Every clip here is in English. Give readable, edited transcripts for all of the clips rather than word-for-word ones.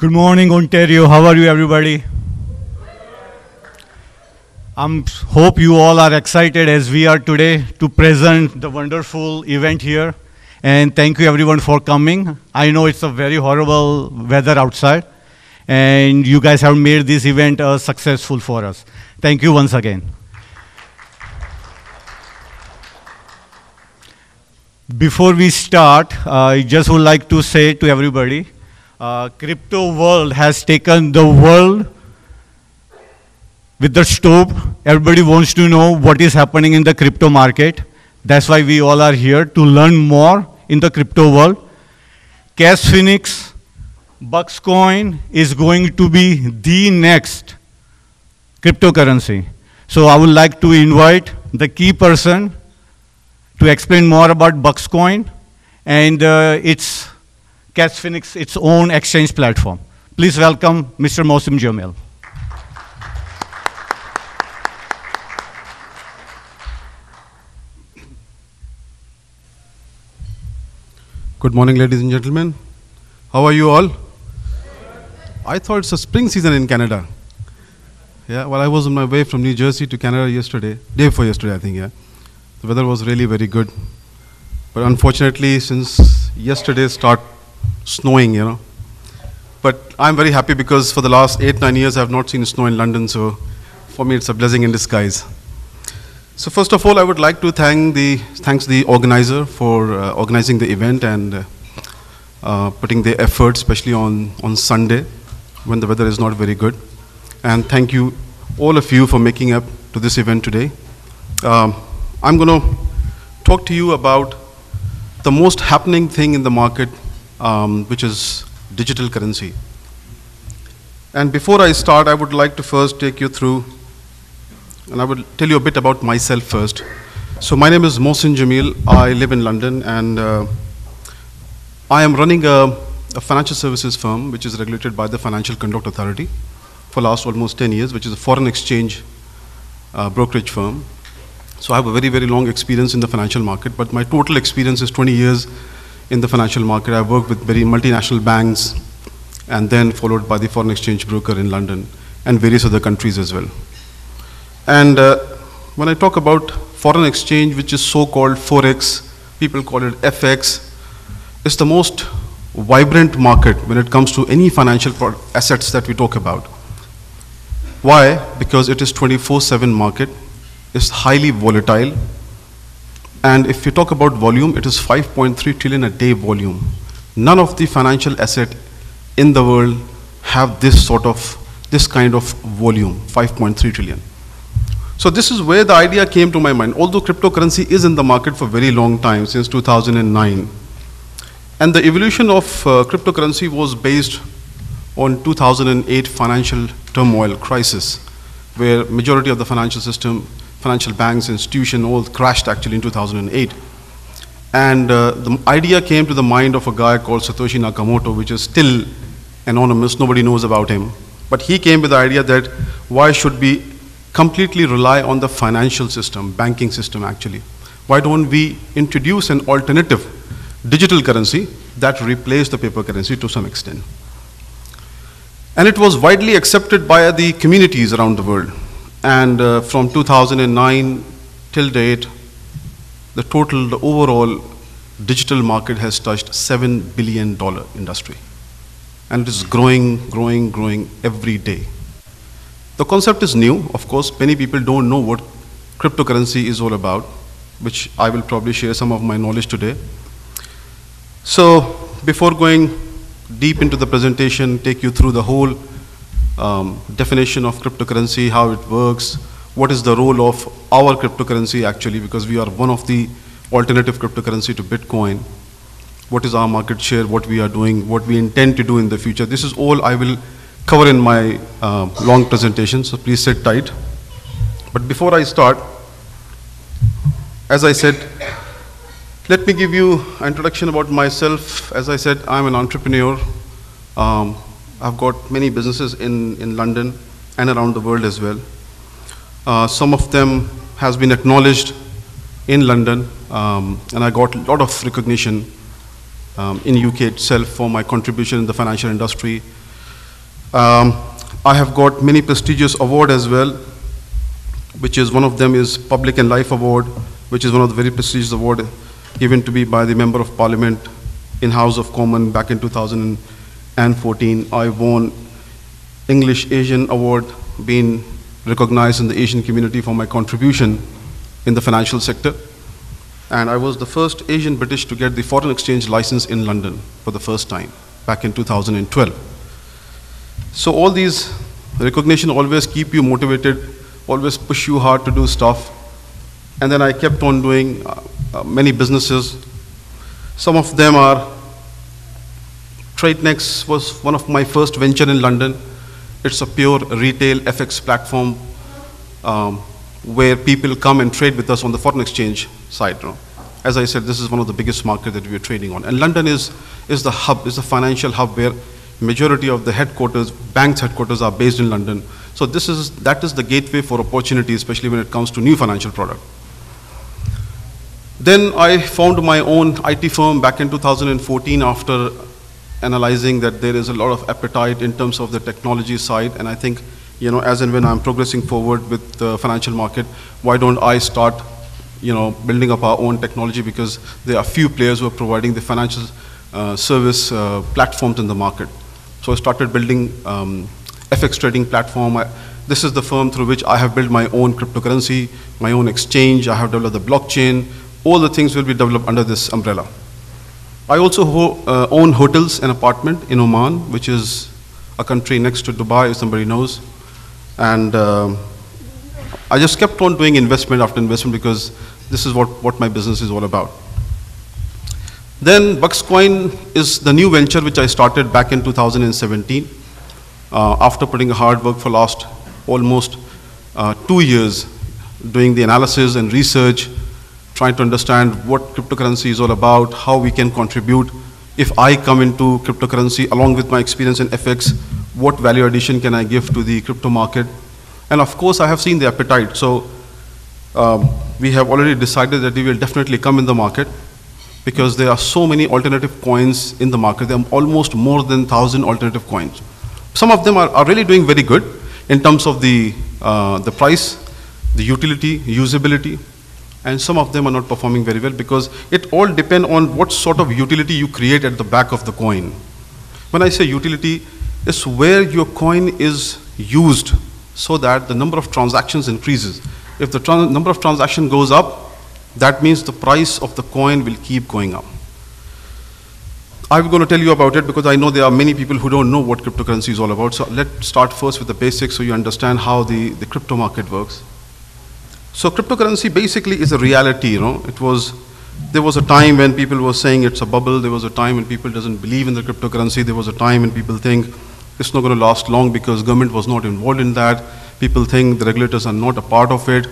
Good morning, Ontario. How are you, everybody? Hope you all are excited as we are today to present the wonderful event here. And thank you, everyone, for coming. I know it's a very horrible weather outside, and you guys have made this event successful for us. Thank you once again. Before we start, I just would like to say to everybody, crypto world has taken the world with the stove. Everybody wants to know what is happening in the crypto market. That's why we all are here to learn more in the crypto world. Cash Phoenix, Buxcoin is going to be the next cryptocurrency. So I would like to invite the key person to explain more about Buxcoin and its Cash Phoenix, its own exchange platform. Please welcome Mr. Mohsin Jameel. Good morning, ladies and gentlemen. How are you all? I thought it's a spring season in Canada. Yeah, well, I was on my way from New Jersey to Canada yesterday, day before yesterday, I think, yeah. The weather was really very good. But unfortunately, since yesterday start snowing, you know. But I'm very happy because for the last 8-9 years, I have not seen snow in London, so for me, it's a blessing in disguise. So first of all, I would like to thank the organizer for organizing the event and putting the effort, especially on Sunday, when the weather is not very good. And thank you, all of you, for making up to this event today. I'm going to talk to you about the most happening thing in the market, which is digital currency. And before I start, I would like to first take you through, and I will tell you a bit about myself first. So my name is Mohsin Jameel. I live in London, and I am running a financial services firm, which is regulated by the Financial Conduct Authority for last almost 10 years, which is a foreign exchange brokerage firm. So I have a very, very long experience in the financial market, but my total experience is 20 years in the financial market. I've worked with very multinational banks, and then followed by the foreign exchange broker in London and various other countries as well. And when I talk about foreign exchange, which is so-called Forex, people call it FX, it's the most vibrant market when it comes to any financial assets that we talk about. Why? Because it is 24/7 market, it's highly volatile, and if you talk about volume, it is 5.3 trillion a day volume. None of the financial asset in the world have this kind of volume, 5.3 trillion. So this is where the idea came to my mind. Although cryptocurrency is in the market for a very long time, since 2009, and the evolution of cryptocurrency was based on 2008 financial turmoil crisis, where majority of the financial system, financial banks, institutions, all crashed actually in 2008. And the idea came to the mind of a guy called Satoshi Nakamoto, which is still anonymous, nobody knows about him. But he came with the idea that why should we completely rely on the financial system, banking system actually? Why don't we introduce an alternative digital currency that replaced the paper currency to some extent? And it was widely accepted by the communities around the world. And from 2009 till date, the overall digital market has touched $7 billion industry. And it is growing every day. The concept is new, of course. Many people don't know what cryptocurrency is all about, which I will probably share some of my knowledge today. So before going deep into the presentation, take you through the whole definition of cryptocurrency, how it works, what is the role of our cryptocurrency actually, because we are one of the alternative cryptocurrency to Bitcoin. What is our market share, what we are doing, what we intend to do in the future. This is all I will cover in my long presentation, so please sit tight. But before I start, as I said, let me give you an introduction about myself. As I said, I'm an entrepreneur. I've got many businesses in London and around the world as well. Some of them has been acknowledged in London, and I got a lot of recognition in UK itself for my contribution in the financial industry. I have got many prestigious awards as well, which is one of them is Public and Life Award, which is one of the very prestigious awards given to me by the Member of Parliament in House of Commons back in 2014. I won English Asian Award, being recognized in the Asian community for my contribution in the financial sector. And I was the first Asian British to get the foreign exchange license in London for the first time back in 2012. So all these recognition always keep you motivated, always push you hard to do stuff. And then I kept on doing many businesses. Some of them are, TradeNext was one of my first venture in London. It's a pure retail FX platform where people come and trade with us on the foreign exchange side. As I said, this is one of the biggest markets that we are trading on. And London is the hub, is the financial hub where majority of the headquarters, banks headquarters are based in London. So that is the gateway for opportunity, especially when it comes to new financial product. Then I found my own IT firm back in 2014 after analyzing that there is a lot of appetite in terms of the technology side, and I think, as and when I'm progressing forward with the financial market, why don't I start, building up our own technology, because there are few players who are providing the financial service platforms in the market. So I started building FX trading platform. This is the firm through which I have built my own cryptocurrency, my own exchange. I have developed the blockchain. All the things will be developed under this umbrella. I also own hotels and apartment in Oman, which is a country next to Dubai, if somebody knows. And I just kept on doing investment after investment because this is what my business is all about. Then Buxcoin is the new venture which I started back in 2017 after putting hard work for last almost 2 years doing the analysis and research, trying to understand what cryptocurrency is all about, how we can contribute. If I come into cryptocurrency along with my experience in FX, what value addition can I give to the crypto market? And of course, I have seen the appetite. So we have already decided that we will definitely come in the market because there are so many alternative coins in the market. There are almost more than 1,000 alternative coins. Some of them are really doing very good in terms of the price, the utility, usability, and some of them are not performing very well because it all depends on what sort of utility you create at the back of the coin. When I say utility, it's where your coin is used so that the number of transactions increases. If the number of transactions goes up, that means the price of the coin will keep going up. I'm going to tell you about it because I know there are many people who don't know what cryptocurrency is all about. So let's start first with the basics so you understand how the crypto market works. So cryptocurrency basically is a reality, There was a time when people were saying it's a bubble. There was a time when people doesn't believe in the cryptocurrency. There was a time when people think it's not going to last long because government was not involved in that. People think the regulators are not a part of it.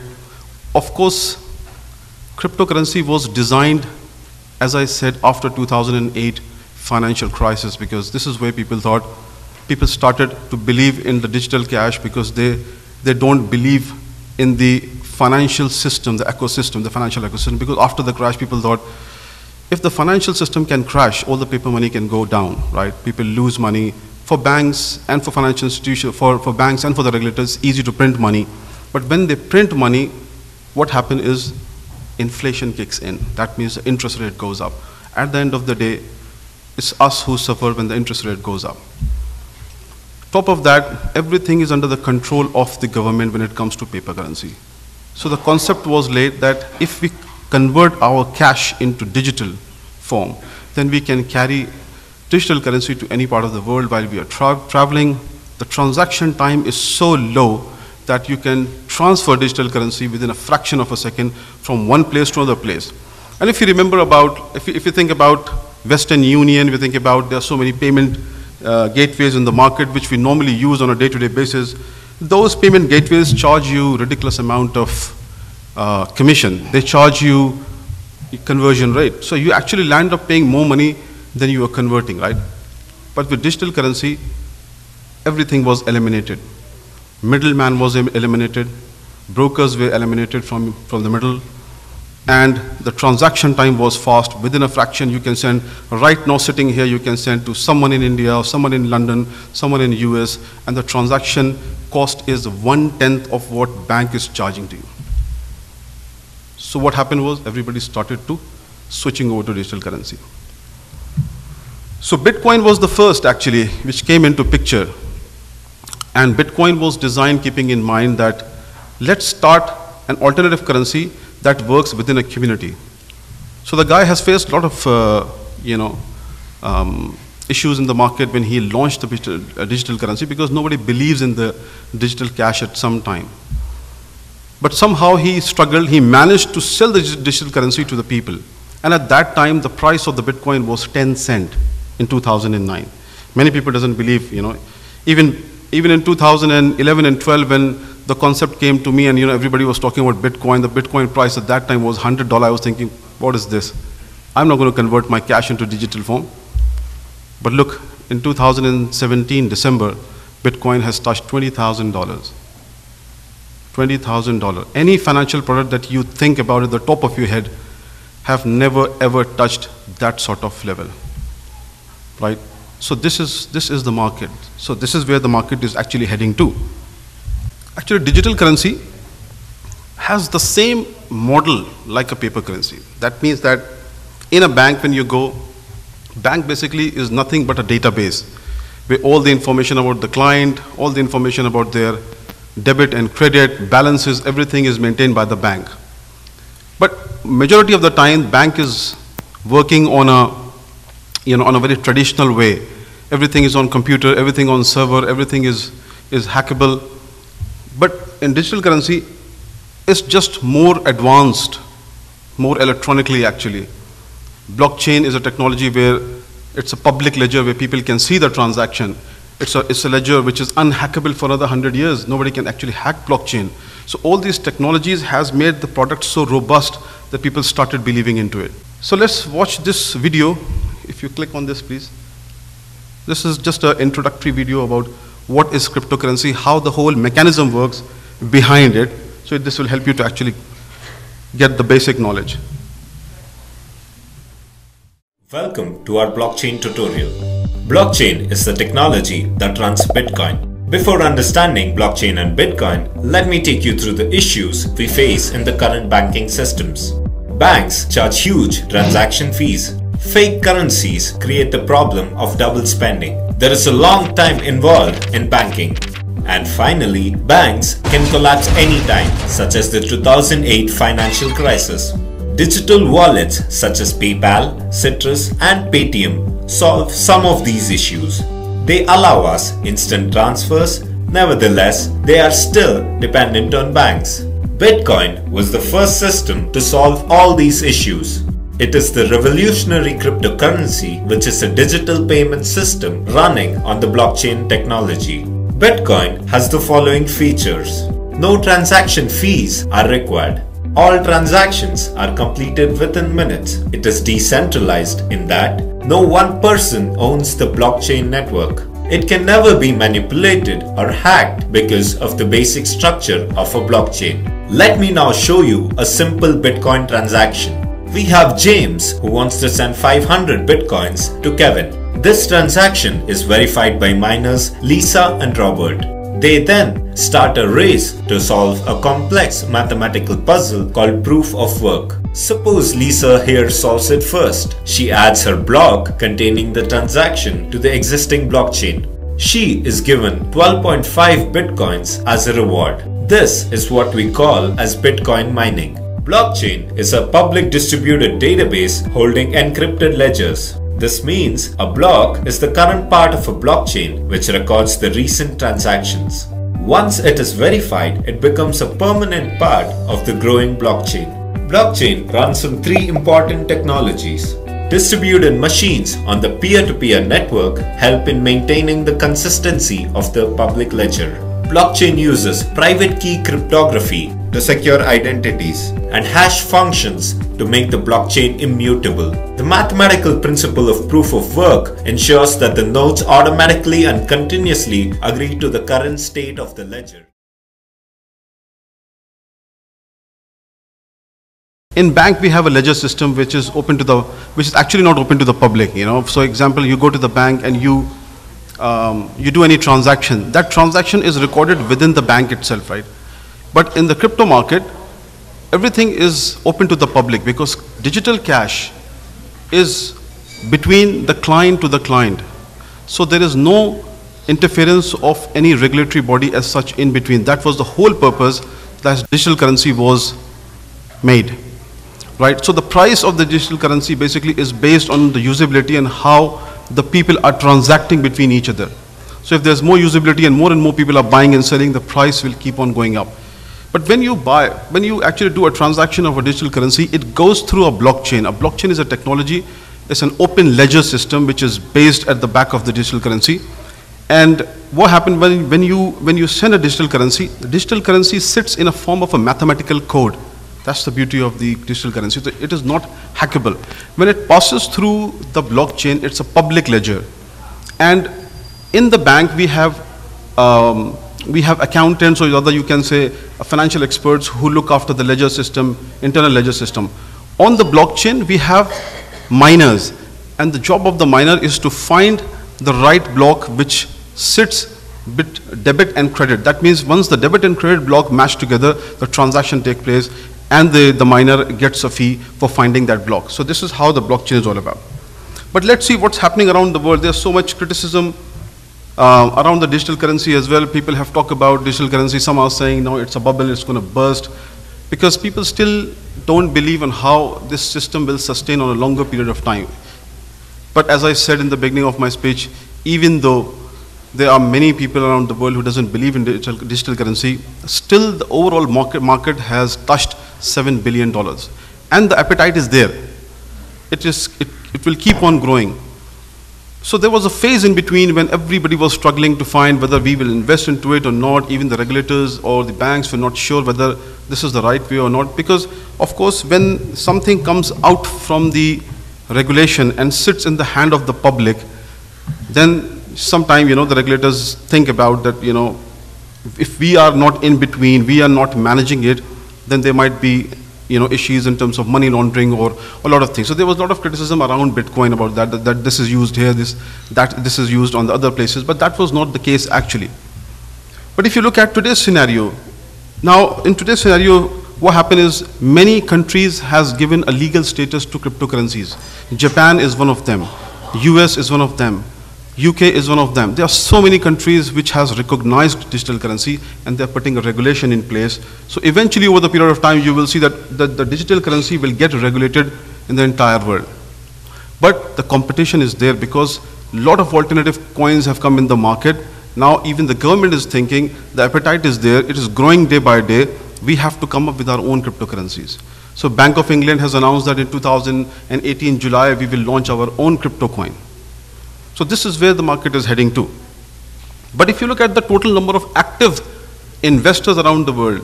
Of course, cryptocurrency was designed, as I said, after 2008 financial crisis, because this is where people started to believe in the digital cash because they don't believe in the financial system, the ecosystem, the financial ecosystem, because after the crash, people thought, if the financial system can crash, all the paper money can go down, right? People lose money. For banks and for financial institutions, for banks and for the regulators, it's easy to print money. But when they print money, what happens is inflation kicks in. That means the interest rate goes up. At the end of the day, it's us who suffer when the interest rate goes up. Top of that, everything is under the control of the government when it comes to paper currency. So the concept was laid that if we convert our cash into digital form, then we can carry digital currency to any part of the world while we are traveling. The transaction time is so low that you can transfer digital currency within a fraction of a second from one place to another place. And if you remember if you think about Western Union, we think about there are so many payment gateways in the market which we normally use on a day-to-day basis. Those payment gateways charge you ridiculous amount of commission. They charge you conversion rate. So you actually land up paying more money than you are converting, right? But with digital currency, everything was eliminated. Middleman was eliminated. Brokers were eliminated from the middle. and the transaction time was fast. Within a fraction, you can send, right now sitting here, you can send to someone in India, or someone in London, someone in US, and the transaction cost is 1/10 of what bank is charging to you. So what happened was everybody started to switching over to digital currency. So Bitcoin was the first actually which came into picture, and Bitcoin was designed keeping in mind that let's start an alternative currency that works within a community. So the guy has faced a lot of issues in the market when he launched the digital currency, because nobody believes in the digital cash at some time. But somehow he struggled, he managed to sell the digital currency to the people. And at that time, the price of the Bitcoin was 10 cents in 2009. Many people doesn't believe, even in 2011 and 12 when the concept came to me and everybody was talking about Bitcoin, the Bitcoin price at that time was $100. I was thinking, what is this? I'm not going to convert my cash into digital form. But look, in 2017, December, Bitcoin has touched $20,000. $20,000. Any financial product that you think about at the top of your head have never ever touched that sort of level, right? So this is the market. So this is where the market is actually heading to. Actually, digital currency has the same model like a paper currency. That means that in a bank, when you go, bank basically is nothing but a database where all the information about the client, all the information about their debit and credit, balances, everything is maintained by the bank. But majority of the time, bank is working on a very traditional way. Everything is on computer, everything on server, everything is hackable. But in digital currency, it's just more advanced, more electronically actually. Blockchain is a technology where it's a public ledger where people can see the transaction. It's a ledger which is unhackable for another 100 years. Nobody can actually hack blockchain. So all these technologies has made the product so robust that people started believing into it. So let's watch this video. If you click on this, please. This is just an introductory video about what is cryptocurrency, how the whole mechanism works behind it. So this will help you to actually get the basic knowledge. Welcome to our blockchain tutorial. Blockchain is the technology that runs Bitcoin. Before understanding blockchain and Bitcoin, let me take you through the issues we face in the current banking systems. Banks charge huge transaction fees. Fake currencies create the problem of double spending. There is a long time involved in banking. And finally, banks can collapse anytime, such as the 2008 financial crisis. Digital wallets such as PayPal, Citrus, and Paytm solve some of these issues. They allow us instant transfers. Nevertheless, they are still dependent on banks. Bitcoin was the first system to solve all these issues. It is the revolutionary cryptocurrency, which is a digital payment system running on the blockchain technology. Bitcoin has the following features. No transaction fees are required. All transactions are completed within minutes. It is decentralized in that no one person owns the blockchain network. It can never be manipulated or hacked because of the basic structure of a blockchain. Let me now show you a simple Bitcoin transaction. We have James who wants to send 500 Bitcoins to Kevin. This transaction is verified by miners Lisa and Robert. They then start a race to solve a complex mathematical puzzle called proof of work. Suppose Lisa here solves it first. She adds her block containing the transaction to the existing blockchain. She is given 12.5 Bitcoins as a reward. This is what we call as Bitcoin mining. Blockchain is a public distributed database holding encrypted ledgers. This means a block is the current part of a blockchain which records the recent transactions. Once it is verified, it becomes a permanent part of the growing blockchain. Blockchain runs on three important technologies. Distributed machines on the peer-to-peer network help in maintaining the consistency of the public ledger. Blockchain uses private key cryptography to secure identities and hash functions to make the blockchain immutable. The mathematical principle of proof of work ensures that the nodes automatically and continuously agree to the current state of the ledger. In bank, we have a ledger system which is which is actually not open to the public. So, example, you go to the bank and you do any transaction. That transaction is recorded within the bank itself, right? But in the crypto market, everything is open to the public because digital cash is between the client to the client. So there is no interference of any regulatory body as such in between. That was the whole purpose that digital currency was made, right? So the price of the digital currency basically is based on the usability and how the people are transacting between each other. So if there's more usability and more people are buying and selling, the price will keep on going up. But when you actually do a transaction of a digital currency, it goes through a blockchain. A blockchain is a technology, it's an open ledger system which is based at the back of the digital currency. And what happens when you send a digital currency, the digital currency sits in a form of a mathematical code. That's the beauty of the digital currency. It is not hackable. When it passes through the blockchain, it's a public ledger. And in the bank, we have accountants, or rather you can say financial experts who look after the ledger system, internal ledger system. On the blockchain, we have miners, and the job of the miner is to find the right block which sits debit and credit. That means once the debit and credit block match together, the transaction takes place, and the miner gets a fee for finding that block. So this is how the blockchain is all about. But let's see what's happening around the world. There's so much criticism around the digital currency as well. People have talked about digital currency. Some are saying, no, it's a bubble, it's going to burst. Because people still don't believe in how this system will sustain on a longer period of time. But as I said in the beginning of my speech, even though there are many people around the world who doesn't believe in digital currency, still the overall market has touched $7 billion. And the appetite is there. It will keep on growing. So there was a phase in between when everybody was struggling to find whether we will invest into it or not. Even the regulators or the banks were not sure whether this is the right way or not. Because, of course, when something comes out from the regulation and sits in the hand of the public, then sometime, the regulators think about that, if we are not in between, we are not managing it, then there might be issues in terms of money laundering or a lot of things. So there was a lot of criticism around Bitcoin about that this is used here, this is used on the other places, but that was not the case actually. But if you look at today's scenario, now in today's scenario, what happened is many countries has given a legal status to cryptocurrencies. Japan is one of them, US is one of them, UK is one of them. There are so many countries which has recognized digital currency and they're putting a regulation in place. So eventually over the period of time you will see that the digital currency will get regulated in the entire world. But the competition is there because a lot of alternative coins have come in the market. Now even the government is thinking the appetite is there, it is growing day by day, we have to come up with our own cryptocurrencies. So Bank of England has announced that in 2018 July we will launch our own crypto coin. So this is where the market is heading to. But if you look at the total number of active investors around the world,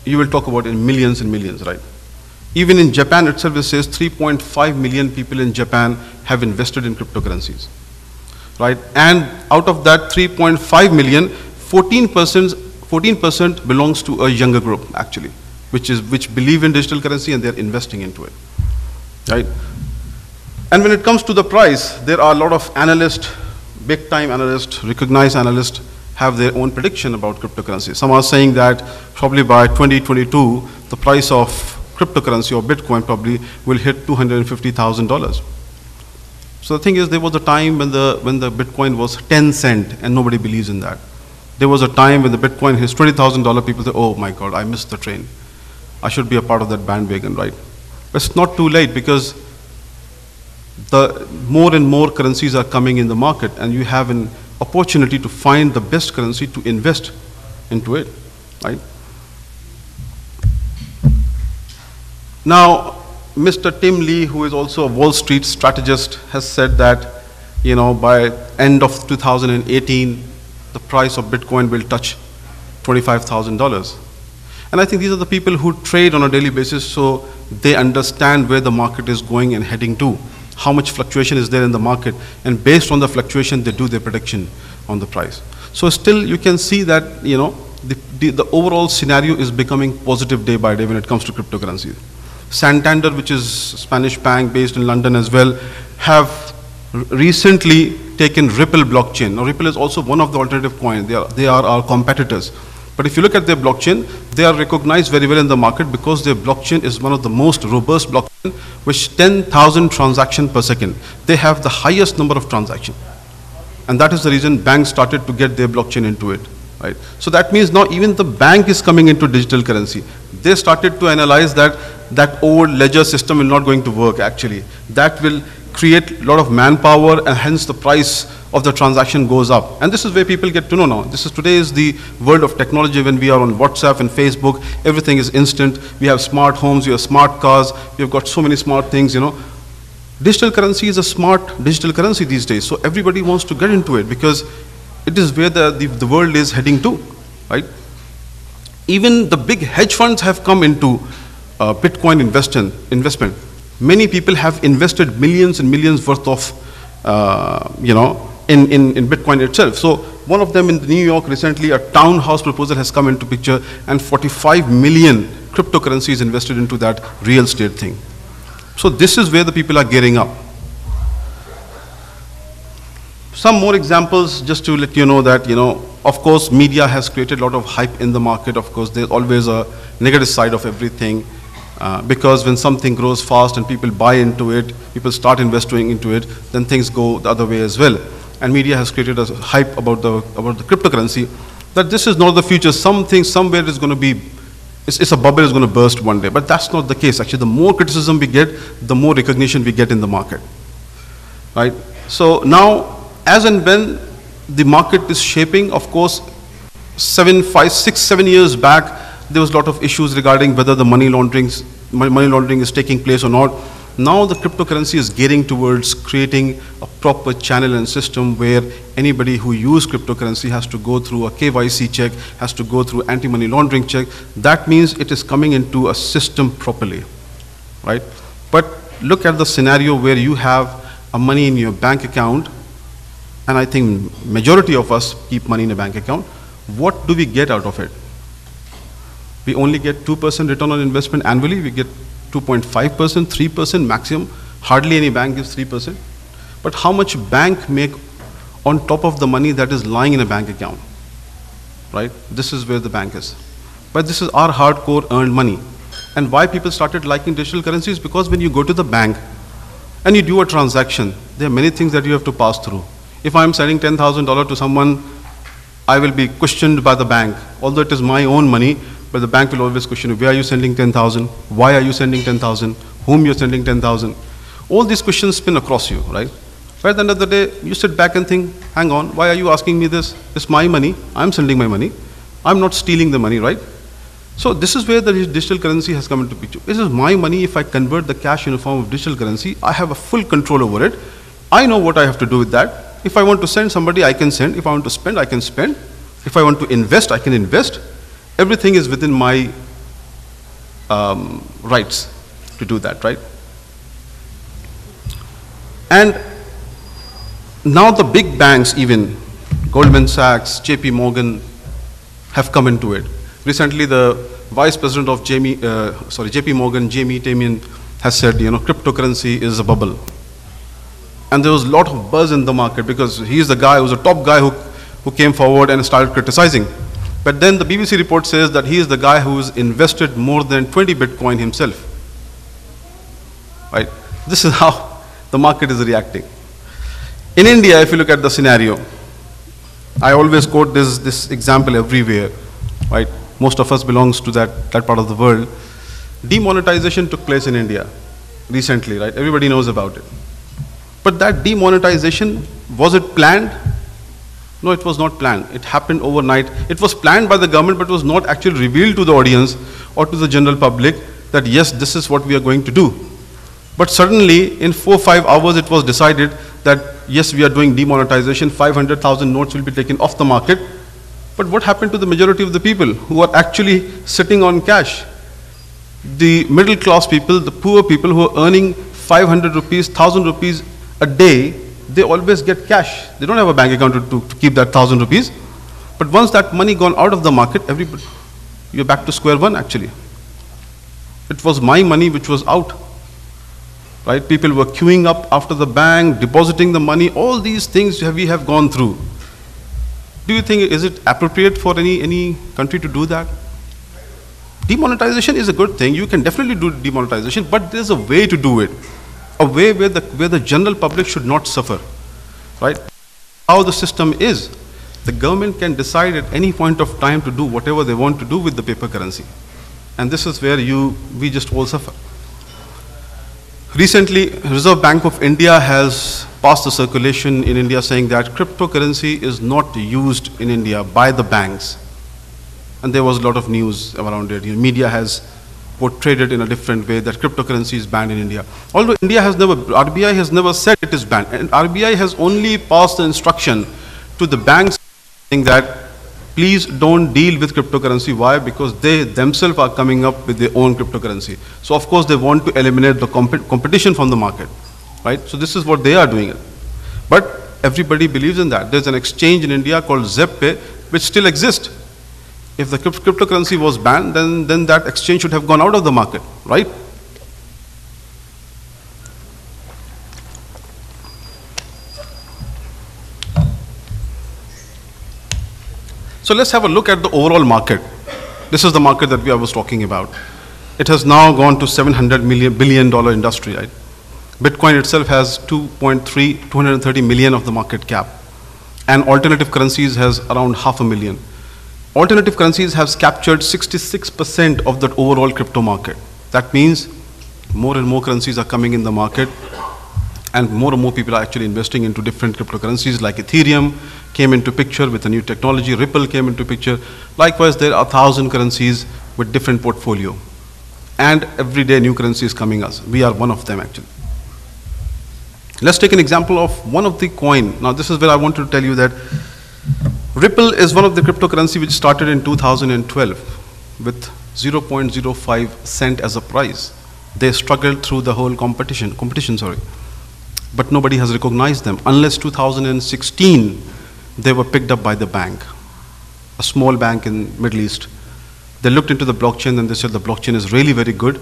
you will talk about in millions and millions, right? Even in Japan itself, it says 3.5 million people in Japan have invested in cryptocurrencies, right? And out of that 3.5 million, 14% belongs to a younger group actually, which believe in digital currency and they're investing into it, right? And when it comes to the price, there are a lot of analysts, big time analysts, recognized analysts have their own prediction about cryptocurrency. Some are saying that probably by 2022, the price of cryptocurrency or Bitcoin probably will hit $250,000. So the thing is, there was a time when the Bitcoin was 10 cents and nobody believes in that. There was a time when the Bitcoin hits $20,000, people say, oh my God, I missed the train. I should be a part of that bandwagon, right? But it's not too late because the more and more currencies are coming in the market and you have an opportunity to find the best currency to invest into it, right? Now, Mr. Tim Lee, who is also a Wall Street strategist, has said that, by end of 2018, the price of Bitcoin will touch $25,000. And I think these are the people who trade on a daily basis, so they understand where the market is going and heading to, how much fluctuation is there in the market, and based on the fluctuation, they do their prediction on the price. So still, you can see that, the overall scenario is becoming positive day by day when it comes to cryptocurrency. Santander, which is a Spanish bank based in London as well, have recently taken Ripple blockchain. Now, Ripple is also one of the alternative coins. They are our competitors. But if you look at their blockchain, they are recognized very well in the market because their blockchain is one of the most robust blockchain, which 10,000 transactions per second. They have the highest number of transactions. And that is the reason banks started to get their blockchain into it. Right? So that means now even the bank is coming into digital currency. They started to analyze that old ledger system will not going to work actually. That will create a lot of manpower and hence the price of the transaction goes up. And this is where people get to know now. Today is the world of technology when we are on WhatsApp and Facebook, everything is instant. We have smart homes, we have smart cars, we have got so many smart things, Digital currency is a smart digital currency these days. So everybody wants to get into it because it is where the world is heading to, right? Even the big hedge funds have come into Bitcoin investment. Many people have invested millions and millions worth of, in Bitcoin itself. So one of them in New York recently, a townhouse proposal has come into picture and 45 million cryptocurrencies invested into that real estate thing. So this is where the people are gearing up. Some more examples just to let you know that, of course, media has created a lot of hype in the market. Of course, there's always a negative side of everything. Because when something grows fast and people buy into it, people start investing into it, then things go the other way as well. And media has created a hype about the cryptocurrency, that this is not the future. Something somewhere is going to be, it's a bubble is going to burst one day. But that's not the case. Actually, the more criticism we get, the more recognition we get in the market. Right? So now, as and when the market is shaping, of course, 7 years back, there was a lot of issues regarding whether the money laundering is taking place or not. Now the cryptocurrency is gearing towards creating a proper channel and system where anybody who uses cryptocurrency has to go through a KYC check, has to go through anti-money laundering check. That means it is coming into a system properly, right? But look at the scenario where you have a money in your bank account, and I think majority of us keep money in a bank account. What do we get out of it? We only get 2% return on investment annually. We get 2.5%, 3% maximum. Hardly any bank gives 3%. But how much bank make on top of the money that is lying in a bank account? Right? This is where the bank is. But this is our hardcore earned money. And why people started liking digital currencies? Because when you go to the bank and you do a transaction, there are many things that you have to pass through. If I'm sending $10,000 to someone, I will be questioned by the bank. Although it is my own money, but the bank will always question you, where are you sending 10,000? Why are you sending 10,000? Whom you're sending 10,000? All these questions spin across you, right? But at the end of the day, you sit back and think, hang on, why are you asking me this? It's my money, I'm sending my money. I'm not stealing the money, right? So this is where the digital currency has come into picture. This is my money. If I convert the cash in a form of digital currency, I have a full control over it. I know what I have to do with that. If I want to send somebody, I can send. If I want to spend, I can spend. If I want to invest, I can invest. Everything is within my rights to do that, right? And now the big banks, even Goldman Sachs, JP Morgan, have come into it. Recently, the vice president of JP Morgan, Jamie Dimon, has said, cryptocurrency is a bubble. And there was a lot of buzz in the market because he's the guy who's a top guy who came forward and started criticizing. But then the BBC report says that he is the guy who's invested more than 20 Bitcoin himself. Right? This is how the market is reacting. In India, if you look at the scenario, I always quote this example everywhere. Right? Most of us belongs to that part of the world. Demonetization took place in India recently, right? Everybody knows about it. But that demonetization, was it planned? No, it was not planned. It happened overnight. It was planned by the government, but was not actually revealed to the audience or to the general public that yes, this is what we are going to do. But suddenly, in 4 or 5 hours, it was decided that yes, we are doing demonetization, 500,000 notes will be taken off the market. But what happened to the majority of the people who are actually sitting on cash? The middle class people, the poor people who are earning 500 rupees, 1,000 rupees a day, they always get cash. They don't have a bank account to keep that 1,000 rupees. But once that money gone out of the market, everybody, you're back to square one actually. It was my money which was out. Right? People were queuing up after the bank, depositing the money, all these things we have gone through. Do you think, is it appropriate for any country to do that? Demonetization is a good thing. You can definitely do demonetization, but there's a way to do it. A way where the general public should not suffer. Right? How the system is, the government can decide at any point of time to do whatever they want to do with the paper currency. And this is where we just all suffer. Recently, Reserve Bank of India has passed a circulation in India saying that cryptocurrency is not used in India by the banks. And there was a lot of news around it. Media has portrayed it in a different way that cryptocurrency is banned in India. Although RBI has never said it is banned. And RBI has only passed the instruction to the banks saying that please don't deal with cryptocurrency. Why? Because they themselves are coming up with their own cryptocurrency. So of course they want to eliminate the competition from the market, right? So this is what they are doing. But everybody believes in that. There's an exchange in India called ZepPay, which still exists. If the cryptocurrency was banned, then that exchange should have gone out of the market, right? So let's have a look at the overall market. This is the market that I was talking about. It has now gone to $700 billion industry, right? Bitcoin itself has 230 million of the market cap. And alternative currencies has around 500,000. Alternative currencies have captured 66% of the overall crypto market. That means more and more currencies are coming in the market, and more people are actually investing into different cryptocurrencies, like Ethereum came into picture with a new technology, Ripple came into picture. Likewise, there are 1,000 currencies with different portfolio. And every day new currency is coming us. We are one of them actually. Let's take an example of one of the coin. Now this is where I want to tell you that Ripple is one of the cryptocurrency which started in 2012 with 0.05 cent as a price. They struggled through the whole competition, but nobody has recognized them. Unless 2016, they were picked up by the bank, a small bank in Middle East. They looked into the blockchain and they said the blockchain is really very good.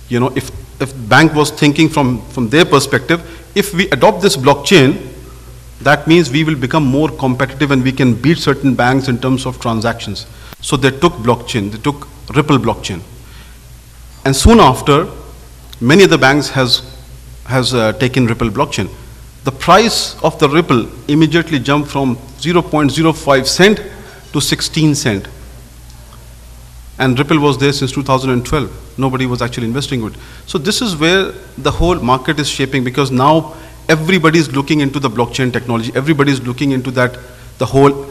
You know, if bank was thinking from their perspective, if we adopt this blockchain, that means we will become more competitive and we can beat certain banks in terms of transactions. So they took blockchain, they took Ripple blockchain. And soon after, many of the banks has taken Ripple blockchain. The price of the Ripple immediately jumped from 0.05 cent to 16 cent. And Ripple was there since 2012. Nobody was actually investing in it. So this is where the whole market is shaping, because now everybody is looking into the blockchain technology. Everybody is looking into that, the whole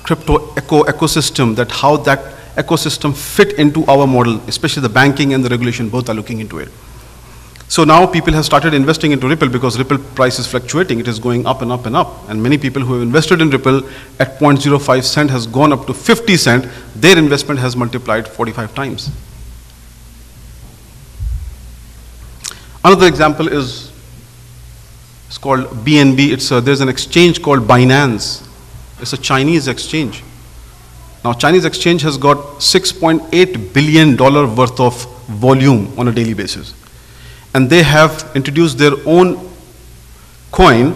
crypto ecosystem, that how that ecosystem fit into our model, especially the banking and the regulation, both are looking into it. So now people have started investing into Ripple because Ripple price is fluctuating. It is going up and up and up. And many people who have invested in Ripple at 0.05 cent has gone up to 50 cent. Their investment has multiplied 45 times. Another example is, it's called BNB. There's an exchange called Binance. It's a Chinese exchange. Now Chinese exchange has got $6.8 billion worth of volume on a daily basis. And they have introduced their own coin,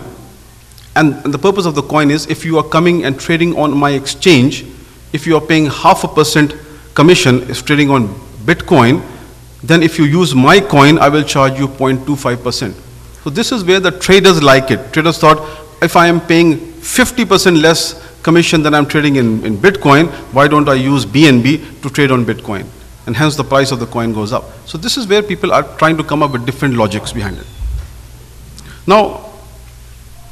and the purpose of the coin is, if you are coming and trading on my exchange, if you are paying 0.5% commission is trading on Bitcoin, then if you use my coin, I will charge you 0.25%. So this is where the traders like it. Traders thought, if I am paying 50% less commission than I'm trading in Bitcoin, why don't I use BNB to trade on Bitcoin? And hence the price of the coin goes up. So this is where people are trying to come up with different logics behind it. Now,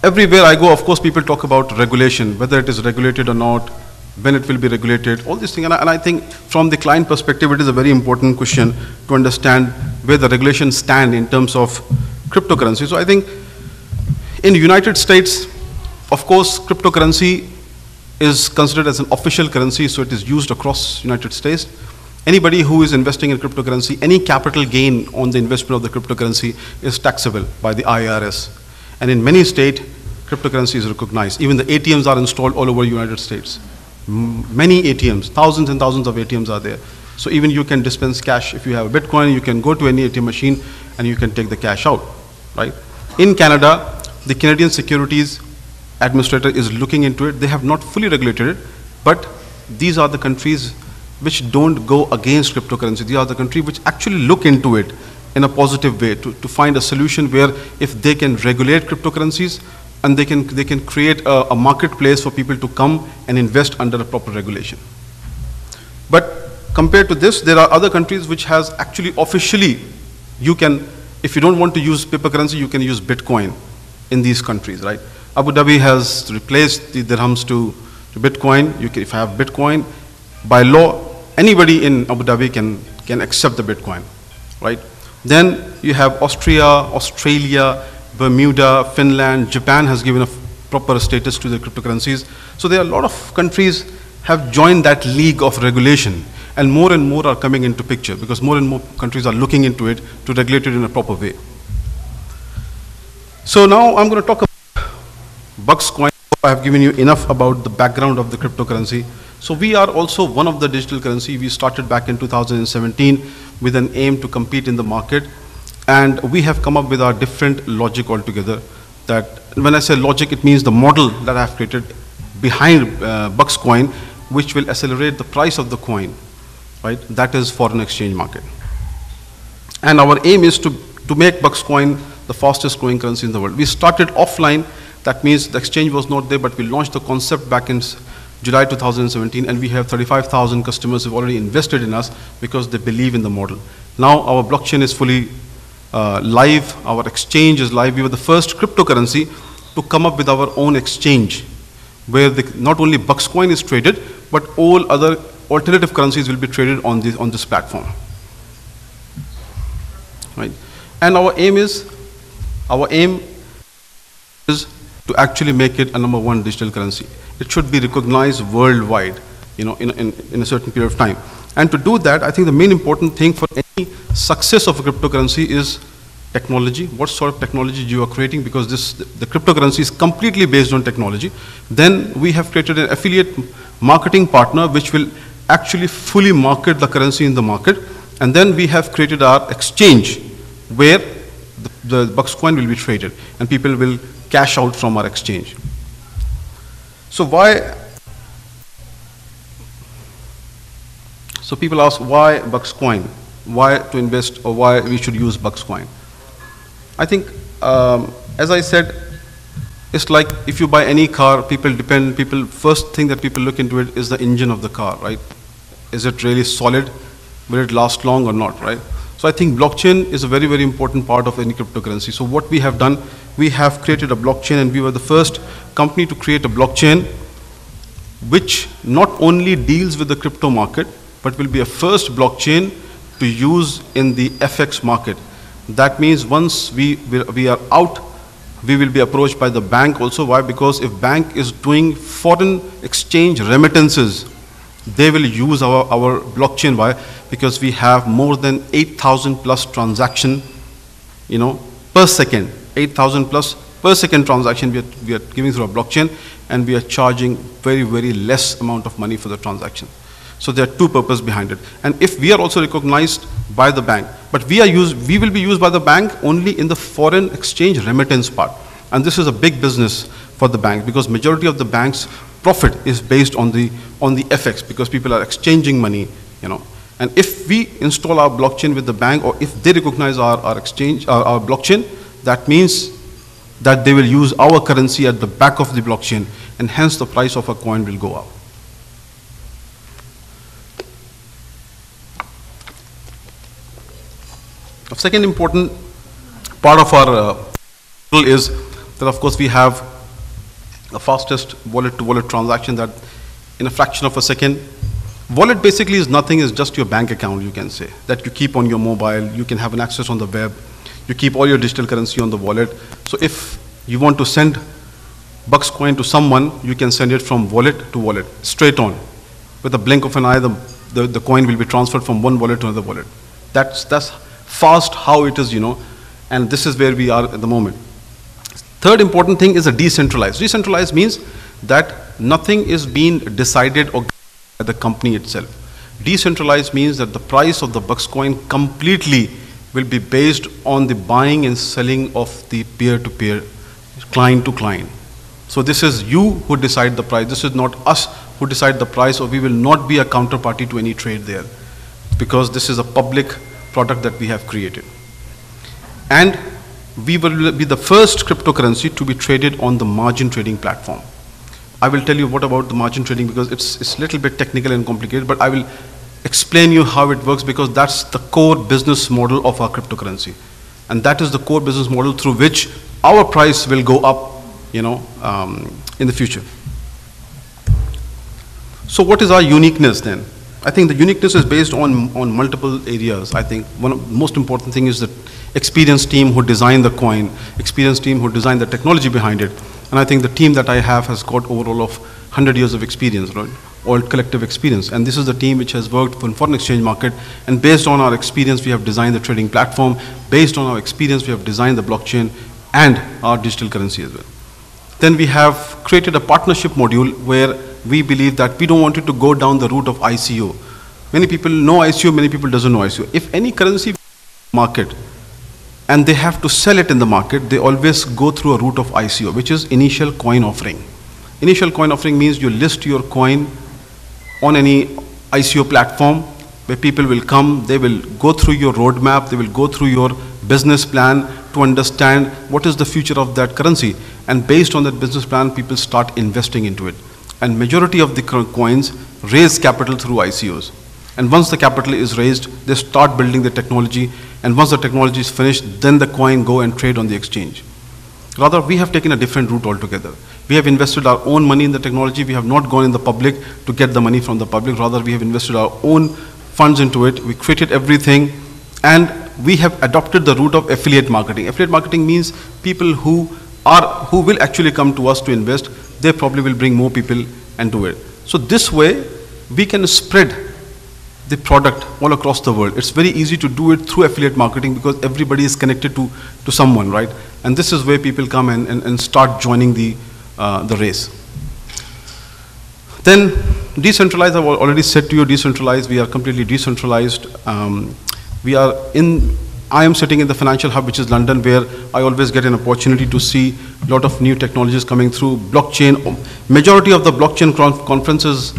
everywhere I go, of course, people talk about regulation, whether it is regulated or not, when it will be regulated, all these things. And I think from the client perspective, it is a very important question to understand where the regulations stand in terms of cryptocurrency. So I think in the United States, of course, cryptocurrency is considered as an official currency, so it is used across the United States. Anybody who is investing in cryptocurrency, any capital gain on the investment of the cryptocurrency is taxable by the IRS. And in many states, cryptocurrency is recognized. Even the ATMs are installed all over the United States. Many ATMs, thousands and thousands of ATMs are there. So even you can dispense cash. If you have a Bitcoin, you can go to any ATM machine and you can take the cash out, right? In Canada, the Canadian Securities Administrator is looking into it. They have not fully regulated it, but these are the countries which don't go against cryptocurrency. These are the countries which actually look into it in a positive way to find a solution where if they can regulate cryptocurrencies and they can create a marketplace for people to come and invest under a proper regulation. But compared to this, there are other countries which has actually officially, you can, if you don't want to use paper currency, you can use Bitcoin in these countries, right? Abu Dhabi has replaced the dirhams to Bitcoin. If you have Bitcoin, by law, anybody in Abu Dhabi can accept the Bitcoin, right? Then you have Austria, Australia, Bermuda, Finland, Japan has given a proper status to the cryptocurrencies. So there are a lot of countries have joined that league of regulation, and more are coming into picture because more and more countries are looking into it to regulate it in a proper way. So now I'm going to talk about Buxcoin. I have given you enough about the background of the cryptocurrency. So we are also one of the digital currency. We started back in 2017 with an aim to compete in the market. And we have come up with our different logic altogether. That when I say logic, it means the model that I have created behind Buxcoin, which will accelerate the price of the coin, right? That is foreign exchange market. And our aim is to make Buxcoin the fastest growing currency in the world. We started offline. That means the exchange was not there, but we launched the concept back in July 2017, and we have 35,000 customers who have already invested in us because they believe in the model. Now our blockchain is fully live, our exchange is live. We were the first cryptocurrency to come up with our own exchange, where not only Buxcoin is traded, but all other alternative currencies will be traded on this platform. Right? And our aim is to actually make it a #1 digital currency. It should be recognized worldwide, in a certain period of time. And to do that, I think the main important thing for any success of a cryptocurrency is technology. What sort of technology you are creating, because the cryptocurrency is completely based on technology. Then we have created an affiliate marketing partner which will actually fully market the currency in the market. And then we have created our exchange where the Buxcoin will be traded and people will cash out from our exchange. So people ask, why Buxcoin? Why to invest, or why we should use Buxcoin? I think, as I said, it's like if you buy any car, first thing that people look into it is the engine of the car, right? Is it really solid? Will it last long or not, right? So I think blockchain is a very, very important part of any cryptocurrency. So what we have done, we have created a blockchain, and we were the first company to create a blockchain which not only deals with the crypto market, but will be a first blockchain to use in the FX market. That means once we are out, we will be approached by the bank also. Why? Because if bank is doing foreign exchange remittances, they will use our blockchain. Why? Because we have more than 8,000 plus transaction, per second. 8,000 plus per second transaction we are giving through a blockchain, and we are charging very, very less amount of money for the transaction. So there are two purposes behind it. And if we are also recognized by the bank, but we will be used by the bank only in the foreign exchange remittance part. And this is a big business for the bank, because majority of the bank's profit is based on the FX, because people are exchanging money, And if we install our blockchain with the bank, or if they recognize our exchange, our blockchain, that means that they will use our currency at the back of the blockchain, and hence the price of a coin will go up. The second important part of our is that, of course, we have the fastest wallet-to-wallet transaction, that in a fraction of a second. Wallet basically is nothing, is just your bank account, you can say, that you keep on your mobile. You can have an access on the web. You keep all your digital currency on the wallet. So if you want to send Buxcoin to someone, you can send it from wallet to wallet, straight on. With a blink of an eye, the coin will be transferred from one wallet to another wallet. That's fast how it is, and this is where we are at the moment. Third important thing is a decentralized. Decentralized means that nothing is being decided or by the company itself. Decentralized means that the price of the Buxcoin completely will be based on the buying and selling of the peer-to-peer, client to client. So this is you who decide the price. This is not us who decide the price, or we will not be a counterparty to any trade there, because this is a public product that we have created. And we will be the first cryptocurrency to be traded on the margin trading platform. I will tell you what about the margin trading, because it's a little bit technical and complicated, but I will explain you how it works, because that's the core business model of our cryptocurrency. And that is the core business model through which our price will go up, in the future. So what is our uniqueness then? I think the uniqueness is based on multiple areas. I think one of the most important thing is the experienced team who designed the coin, experienced team who designed the technology behind it. And I think the team that I have has got overall of 100 years of experience, right? All collective experience. And this is the team which has worked in foreign exchange market. And based on our experience, we have designed the trading platform. Based on our experience, we have designed the blockchain and our digital currency as well. Then we have created a partnership module where we believe that we don't want it to go down the route of ICO. Many people know ICO, many people doesn't know ICO. If any currency market and they have to sell it in the market, they always go through a route of ICO, which is initial coin offering. Initial coin offering means you list your coin on any ICO platform where people will come, they will go through your roadmap, they will go through your business plan to understand what is the future of that currency. And based on that business plan, people start investing into it. And majority of the coins raise capital through ICOs. And once the capital is raised, they start building the technology. And once the technology is finished, then the coin go and trade on the exchange. Rather, we have taken a different route altogether. We have invested our own money in the technology. We have not gone in the public to get the money from the public. Rather, we have invested our own funds into it. We created everything. And we have adopted the route of affiliate marketing. Affiliate marketing means people who will actually come to us to invest, they probably will bring more people and do it. So this way, we can spread the product all across the world. It's very easy to do it through affiliate marketing because everybody is connected to someone, right? And this is where people come and start joining the race. Then decentralized, I've already said to you, decentralized, we are completely decentralized. I am sitting in the financial hub, which is London, where I always get an opportunity to see a lot of new technologies coming through. Blockchain, majority of the blockchain conferences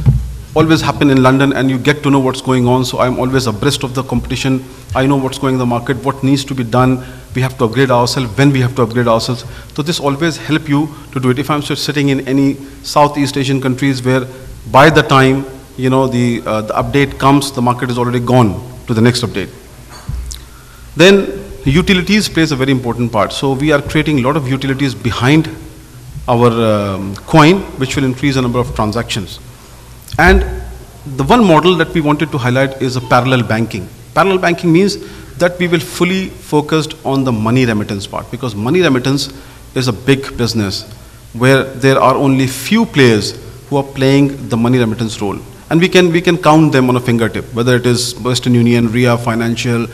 always happen in London, and you get to know what's going on. So I'm always abreast of the competition. I know what's going in the market, what needs to be done. We have to upgrade ourselves, when we have to upgrade ourselves. So this always help you to do it. If I'm sitting in any Southeast Asian countries where by the time the update comes, the market is already gone to the next update. Then utilities plays a very important part. So we are creating a lot of utilities behind our coin, which will increase the number of transactions. And the one model that we wanted to highlight is a parallel banking. Parallel banking means that we will fully focused on the money remittance part, because money remittance is a big business where there are only few players who are playing the money remittance role. And we can count them on a fingertip, whether it is Western Union, RIA Financial,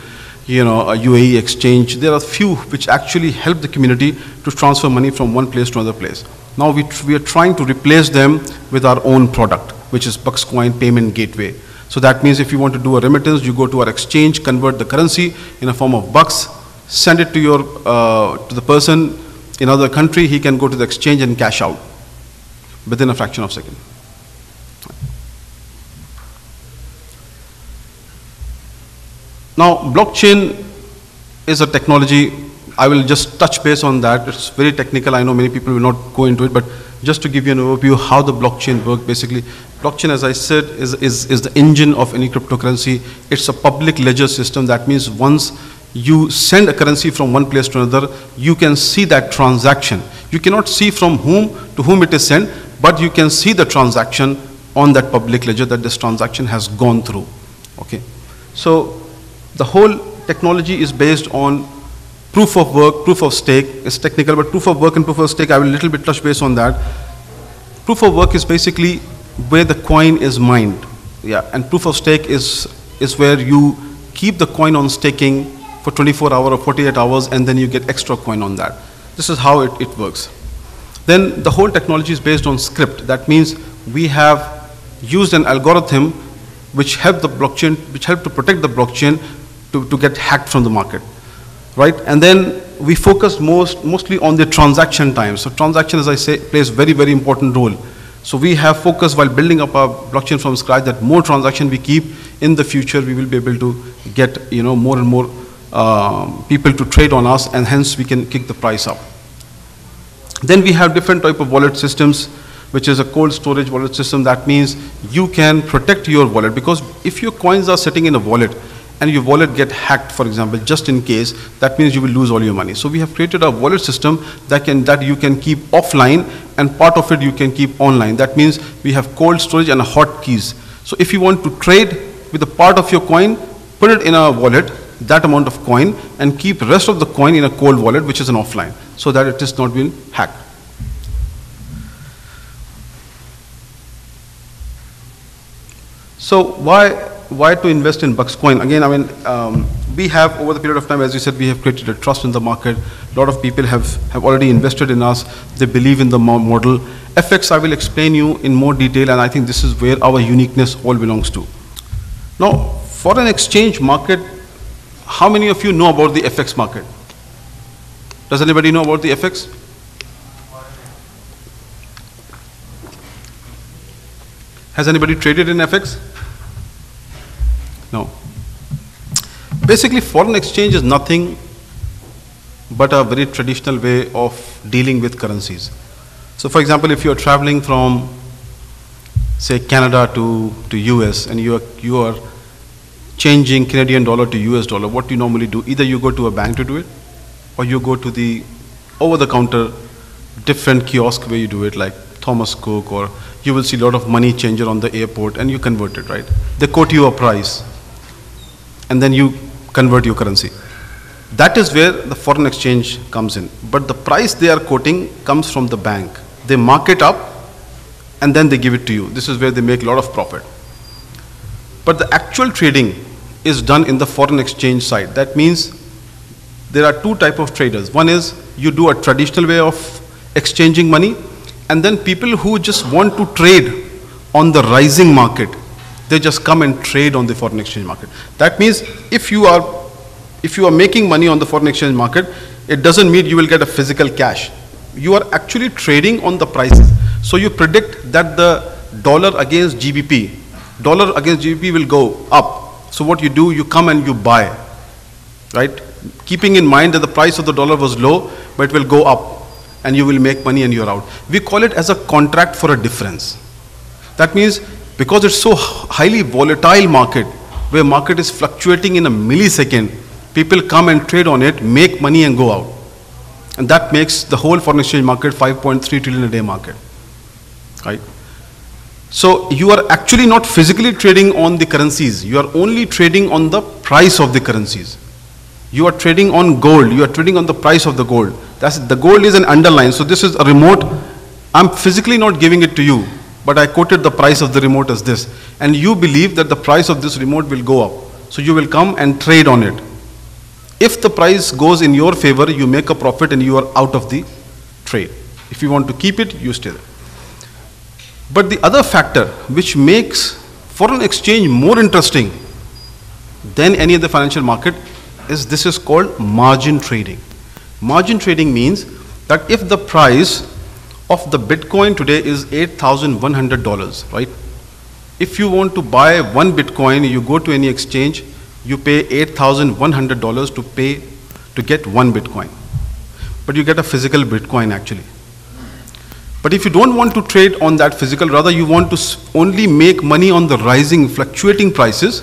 a UAE exchange. There are few which actually help the community to transfer money from one place to another place. Now we are trying to replace them with our own product, which is Buxcoin Payment Gateway. So that means if you want to do a remittance, you go to our exchange, convert the currency in a form of bucks, send it to your to the person in another country. He can go to the exchange and cash out within a fraction of a second. Now, blockchain is a technology. I will just touch base on that. It's very technical. I know many people will not go into it, but just to give you an overview how the blockchain works, basically, blockchain, as I said, is the engine of any cryptocurrency. It's a public ledger system. That means once you send a currency from one place to another, you can see that transaction. You cannot see from whom to whom it is sent, but you can see the transaction on that public ledger that this transaction has gone through. Okay, so the whole technology is based on proof of work, proof of stake. It's technical, but proof of work and proof of stake, I will a little bit touch base on that. Proof of work is basically where the coin is mined. Yeah, and proof of stake is where you keep the coin on staking for 24 hours or 48 hours, and then you get extra coin on that. This is how it works. Then the whole technology is based on script. That means we have used an algorithm which help the blockchain, which help to protect the blockchain to get hacked from the market, right? And then we focus mostly on the transaction time. So transaction, as I say, plays very, very important role. So we have focused while building up our blockchain from scratch that more transaction we keep, in the future we will be able to get more and more people to trade on us, and hence we can kick the price up. Then we have different type of wallet systems, which is a cold storage wallet system. That means you can protect your wallet, because if your coins are sitting in a wallet and your wallet get hacked, for example, just in case, that means you will lose all your money. So we have created a wallet system that you can keep offline, and part of it you can keep online. That means we have cold storage and hot keys. So if you want to trade with a part of your coin, put it in a wallet, that amount of coin, and keep rest of the coin in a cold wallet, which is an offline, so that it is not being hacked. So why to invest in Buxcoin? Again, I mean, we have, over the period of time, as you said, we have created a trust in the market. A lot of people have already invested in us. They believe in the model. FX, I will explain you in more detail, and I think this is where our uniqueness all belongs to. Now, foreign exchange market, how many of you know about the FX market? Does anybody know about the FX? Has anybody traded in FX? No. Basically, foreign exchange is nothing but a very traditional way of dealing with currencies. So for example, if you are traveling from, say, Canada to US, and you are changing Canadian dollar to US dollar, what do you normally do? Either you go to a bank to do it, or you go to the over-the-counter different kiosk where you do it, like Thomas Cook, or you will see a lot of money changer on the airport, and you convert it, right? They quote you a price, and then you convert your currency. That is where the foreign exchange comes in. But the price they are quoting comes from the bank. They mark it up, and then they give it to you. This is where they make a lot of profit. But the actual trading is done in the foreign exchange side. That means there are two types of traders. One is you do a traditional way of exchanging money, and then people who just want to trade on the rising market, they just come and trade on the foreign exchange market. That means if you are making money on the foreign exchange market, it doesn't mean you will get a physical cash. You are actually trading on the prices. So you predict that the dollar against GBP will go up. So what you do, you come and you buy, right? Keeping in mind that the price of the dollar was low, but it will go up, and you will make money and you're out. We call it as a contract for a difference. That means because it's so highly volatile market, where market is fluctuating in a millisecond, people come and trade on it, make money and go out. And that makes the whole foreign exchange market 5.3 trillion a day market, right? So you are actually not physically trading on the currencies. You are only trading on the price of the currencies. You are trading on gold. You are trading on the price of the gold. The gold is an underline. So this is a remote. I'm physically not giving it to you, but I quoted the price of the remote as this. And you believe that the price of this remote will go up. So you will come and trade on it. If the price goes in your favor, you make a profit and you are out of the trade. If you want to keep it, you stay there. But the other factor which makes foreign exchange more interesting than any other financial market is this is called margin trading. Margin trading means that if the price of the Bitcoin today is $8,100, right? If you want to buy one Bitcoin, you go to any exchange, you pay $8,100 to get one Bitcoin. But you get a physical Bitcoin actually. But if you don't want to trade on that physical, rather you want to only make money on the rising, fluctuating prices,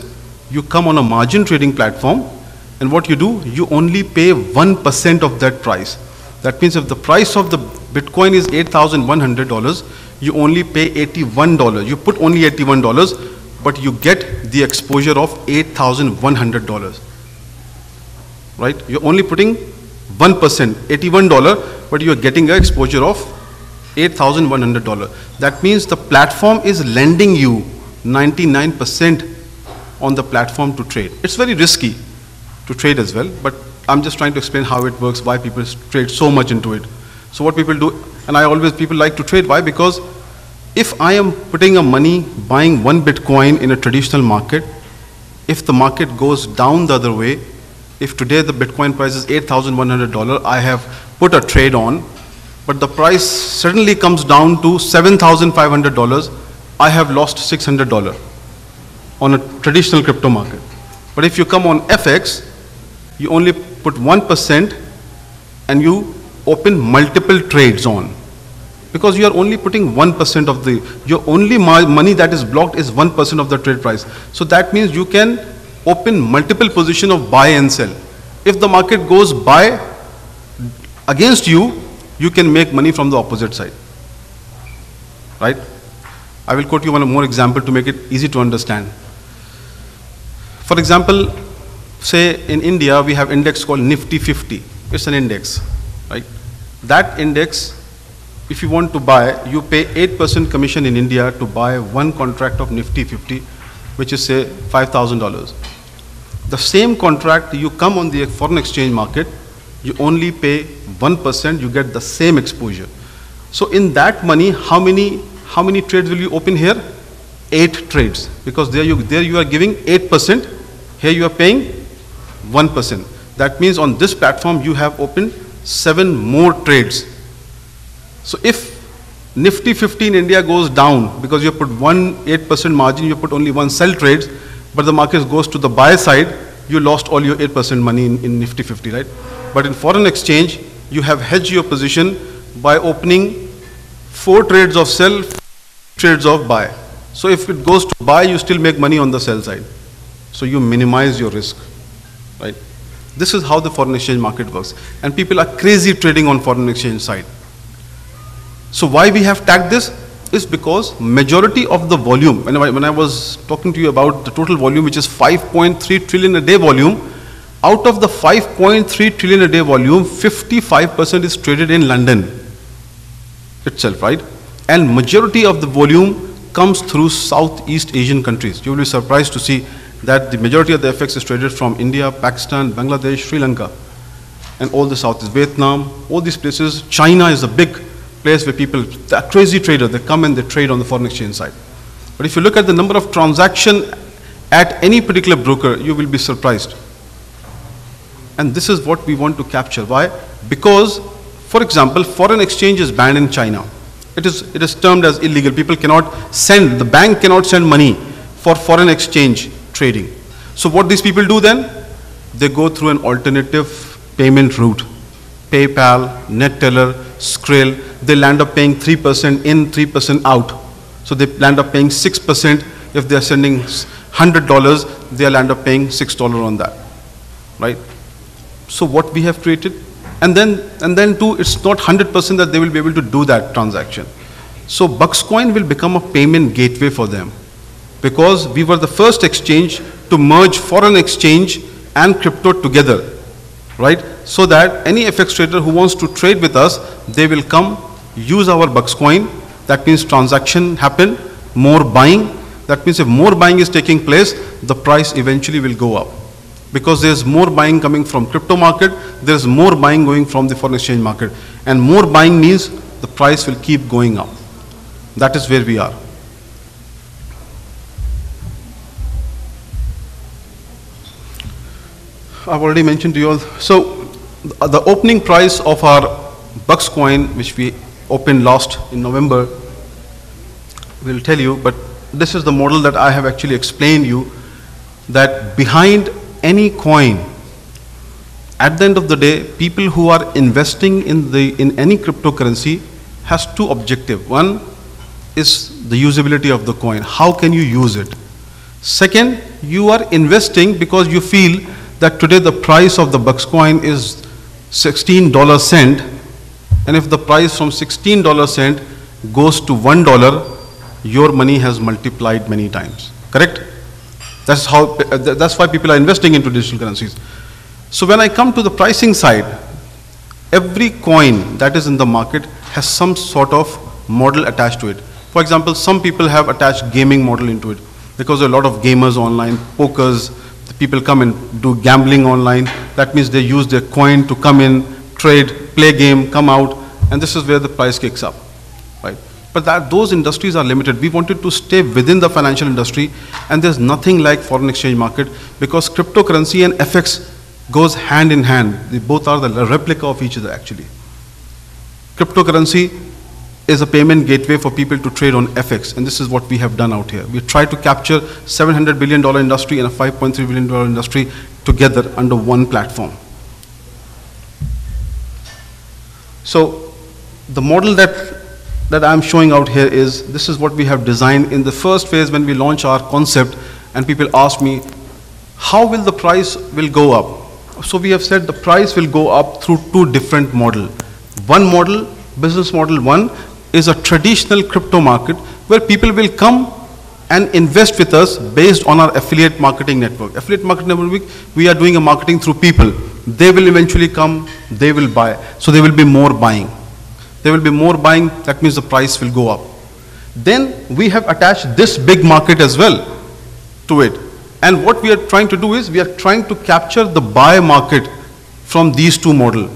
you come on a margin trading platform, and what you do, you only pay 1% of that price. That means if the price of the Bitcoin is $8,100, you only pay $81. You put only $81, but you get the exposure of $8,100. Right? You're only putting 1%, $81, but you're getting an exposure of $8,100. That means the platform is lending you 99% on the platform to trade. It's very risky to trade as well, but I'm just trying to explain how it works, why people trade so much into it. So what people do, and people like to trade, why? Because if I am putting a money buying one Bitcoin in a traditional market, if the market goes down the other way, if today the Bitcoin price is $8,100, I have put a trade on, but the price suddenly comes down to $7,500, I have lost $600 on a traditional crypto market. But if you come on FX, you only put 1% and you open multiple trades on. Because you are only putting 1% of your only money that is blocked is 1% of the trade price. So that means you can open multiple position of buy and sell. If the market goes buy against you, you can make money from the opposite side. Right? I will quote you one more example to make it easy to understand. For example, say in India we have index called Nifty 50. It's an index, right? That index, if you want to buy, you pay 8% commission in India to buy one contract of Nifty 50, which is say $5,000. The same contract, you come on the foreign exchange market, you only pay 1%, you get the same exposure. So in that money, how many trades will you open here? 8 trades, because there you are giving 8%, here you are paying 1%. That means on this platform you have opened 7 more trades. So if Nifty 50 in India goes down, because you put 8% margin, you put only 1 sell trades, but the market goes to the buy side, you lost all your 8% money in Nifty 50, right? But in foreign exchange, you have hedged your position by opening 4 trades of sell, 4 trades of buy. So if it goes to buy, you still make money on the sell side. So you minimize your risk, right? This is how the foreign exchange market works. And people are crazy trading on foreign exchange side. So why we have tagged this is because majority of the volume, when I was talking to you about the total volume, which is 5.3 trillion a day volume, out of the 5.3 trillion a day volume, 55% is traded in London itself, right? And majority of the volume comes through Southeast Asian countries. You will be surprised to see that the majority of the FX is traded from India, Pakistan, Bangladesh, Sri Lanka, and all the Southeast, Vietnam, all these places. China is a big place where people, they're crazy traders, they come and they trade on the foreign exchange side. But if you look at the number of transactions at any particular broker, you will be surprised. And this is what we want to capture. Why? Because, for example, foreign exchange is banned in China. It is termed as illegal. People cannot send, the bank cannot send money for foreign exchange trading. So what these people do then? They go through an alternative payment route. PayPal, NetTeller, Skrill. They land up paying 3% in, 3% out. So they land up paying 6%. If they are sending $100, they'll land up paying $6 on that, right? So what we have created, and then too, it's not 100% that they will be able to do that transaction. So Buxcoin will become a payment gateway for them, because we were the first exchange to merge foreign exchange and crypto together, right? So that any FX trader who wants to trade with us, they will come, use our Buxcoin. That means transaction happen, more buying. That means if more buying is taking place, the price eventually will go up. Because there's more buying coming from crypto market, there's more buying going from the foreign exchange market. And more buying means the price will keep going up. That is where we are. I've already mentioned to you all. So the opening price of our Buxcoin, which we opened last in November, we'll tell you, but this is the model that I have actually explained you, that behind any coin, at the end of the day, people who are investing in any cryptocurrency has 2 objectives. One is the usability of the coin. How can you use it? Second, you are investing because you feel that today the price of the Buxcoin is $16 and if the price from $16 goes to $1, your money has multiplied many times. Correct? That's why people are investing into digital currencies. So when I come to the pricing side, every coin that is in the market has some sort of model attached to it. For example, some people have attached gaming model into it because there are a lot of gamers online, pokers, people come and do gambling online. That means they use their coin to come in, trade, play game, come out, and this is where the price kicks up, right? But those industries are limited. We wanted to stay within the financial industry, and there's nothing like foreign exchange market, because cryptocurrency and FX goes hand in hand. They both are the replica of each other actually. Cryptocurrency is a payment gateway for people to trade on FX, and this is what we have done out here. We try to capture $700 billion industry and a $5.3 billion industry together under one platform. So the model that I'm showing out here is, this is what we have designed in the first phase when we launch our concept, and people ask me, how will the price will go up? So we have said the price will go up through two different models. One model, business model one, is a traditional crypto market where people will come and invest with us based on our affiliate marketing network. Affiliate marketing network, we are doing a marketing through people. They will eventually come, they will buy. So there will be more buying. There will be more buying, that means the price will go up. Then we have attached this big market as well to it. And what we are trying to do is, we are trying to capture the buy market from these two models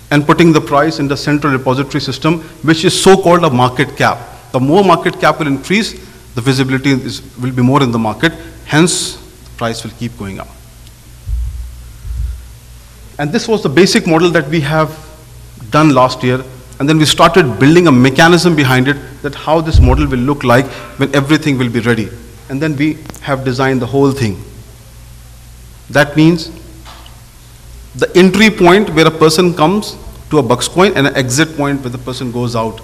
and putting the price in the central repository system, which is so-called a market cap. The more market cap will increase, the visibility will be more in the market, hence the price will keep going up. And this was the basic model that we have done last year, and then we started building a mechanism behind it, that how this model will look like when everything will be ready. And then we have designed the whole thing. That means the entry point where a person comes to a Buxcoin and an exit point where the person goes out,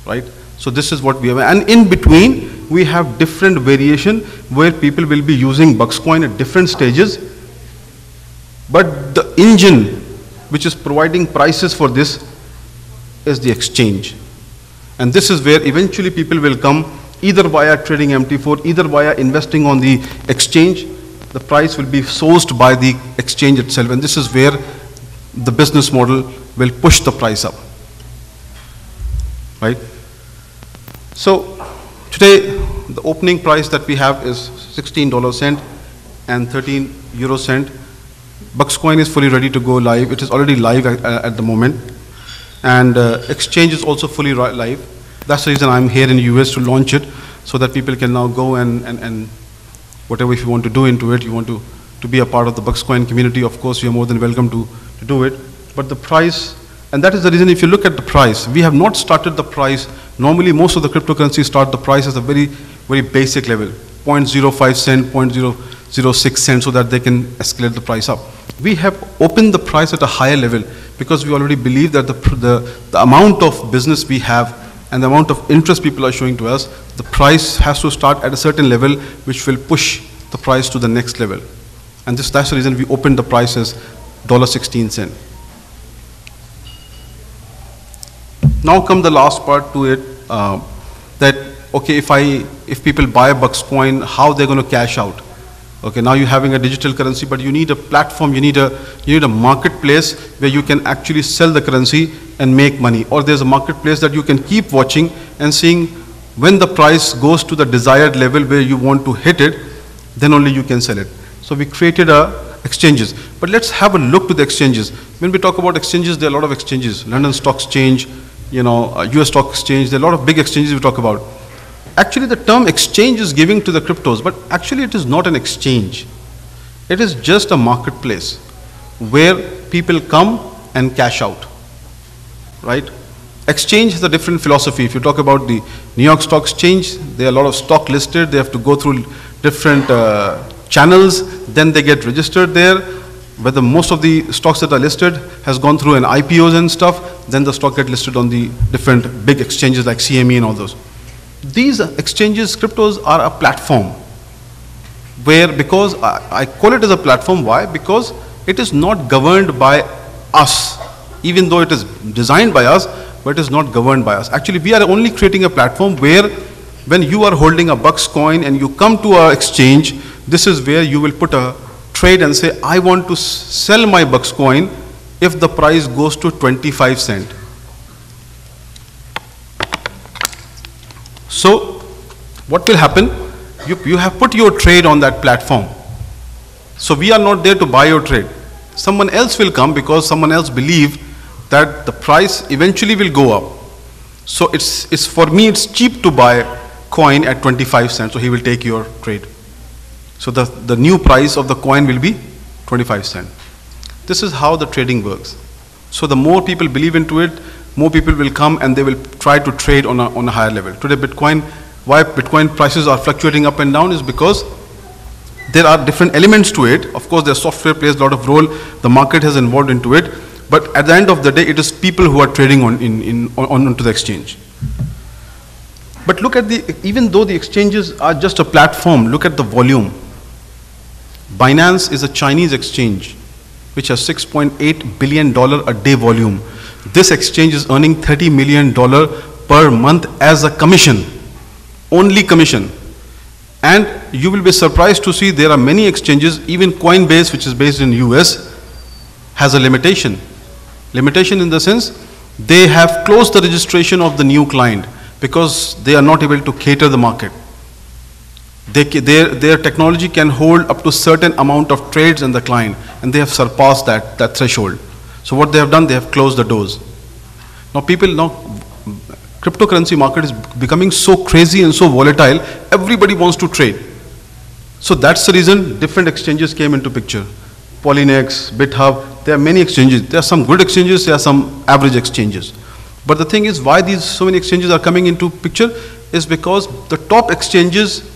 right? So this is what we have. And in between, we have different variation where people will be using Buxcoin at different stages. But the engine which is providing prices for this is the exchange. And this is where eventually people will come either via trading MT4, either via investing on the exchange. The price will be sourced by the exchange itself, and this is where the business model will push the price up, right? So today, the opening price that we have is $16 and 13 euro cent. Buxcoin is fully ready to go live. It is already live at the moment, and exchange is also fully live. That's the reason I'm here in the US to launch it, so that people can now go and whatever if you want to do into it, you want to be a part of the Buxcoin community, of course, you're more than welcome to do it. But the price, and that is the reason if you look at the price, we have not started the price. Normally, most of the cryptocurrencies start the price as a very, very basic level, 0.05 cent, 0.006 cent, so that they can escalate the price up. We have opened the price at a higher level because we already believe that the amount of business we have and the amount of interest people are showing to us, the price has to start at a certain level which will push the price to the next level. And that's the reason we opened the price as $1.16. Now come the last part to it, that okay, if people buy Buxcoin, how they're going to cash out? Okay, now you're having a digital currency, but you need a platform, you need a marketplace where you can actually sell the currency and make money. Or there's a marketplace that you can keep watching and seeing when the price goes to the desired level where you want to hit it, then only you can sell it. So we created exchanges. But let's have a look to the exchanges. When we talk about exchanges, there are a lot of exchanges. London Stock Exchange, US Stock Exchange, there are a lot of big exchanges we talk about. Actually, the term exchange is giving to the cryptos, but actually it is not an exchange. It is just a marketplace where people come and cash out, right? Exchange is a different philosophy. If you talk about the New York Stock Exchange, there are a lot of stock listed. They have to go through different channels, then they get registered there. Whether most of the stocks that are listed has gone through an IPOs and stuff, then the stock get listed on the different big exchanges like CME and all those. These exchanges, cryptos, are a platform where, because I call it as a platform, why? Because it is not governed by us, even though it is designed by us, but it is not governed by us. Actually, we are only creating a platform where when you are holding a Buxcoin and you come to our exchange, this is where you will put a trade and say, I want to sell my Buxcoin if the price goes to 25 cents. So what will happen? You have put your trade on that platform, So we are not there to buy or trade. Someone else will come because someone else believe that the price eventually will go up. So it's for me, it's cheap to buy coin at 25 cents, so he will take your trade. So the new price of the coin will be 25 cents. This is how the trading works. So the more people believe into it, more people will come and they will try to trade on a higher level. Today Bitcoin, why Bitcoin prices are fluctuating up and down is because there are different elements to it. Of course, their software plays a lot of role. The market has involved into it. But at the end of the day, it is people who are trading onto the exchange. But look at even though the exchanges are just a platform, look at the volume. Binance is a Chinese exchange which has $6.8 billion a day volume. This exchange is earning $30 million per month as a commission, only commission. And you will be surprised to see there are many exchanges, even Coinbase, which is based in US, has a limitation. Limitation in the sense, they have closed the registration of the new client because they are not able to cater the market. Their technology can hold up to certain amount of trades in the client, and they have surpassed that threshold. So what they have done, they have closed the doors. Now cryptocurrency market is becoming so crazy and so volatile, everybody wants to trade. So that's the reason different exchanges came into picture. Polynex, BitHub, there are many exchanges. There are some good exchanges, there are some average exchanges. But the thing is, why so many exchanges are coming into picture is because the top exchanges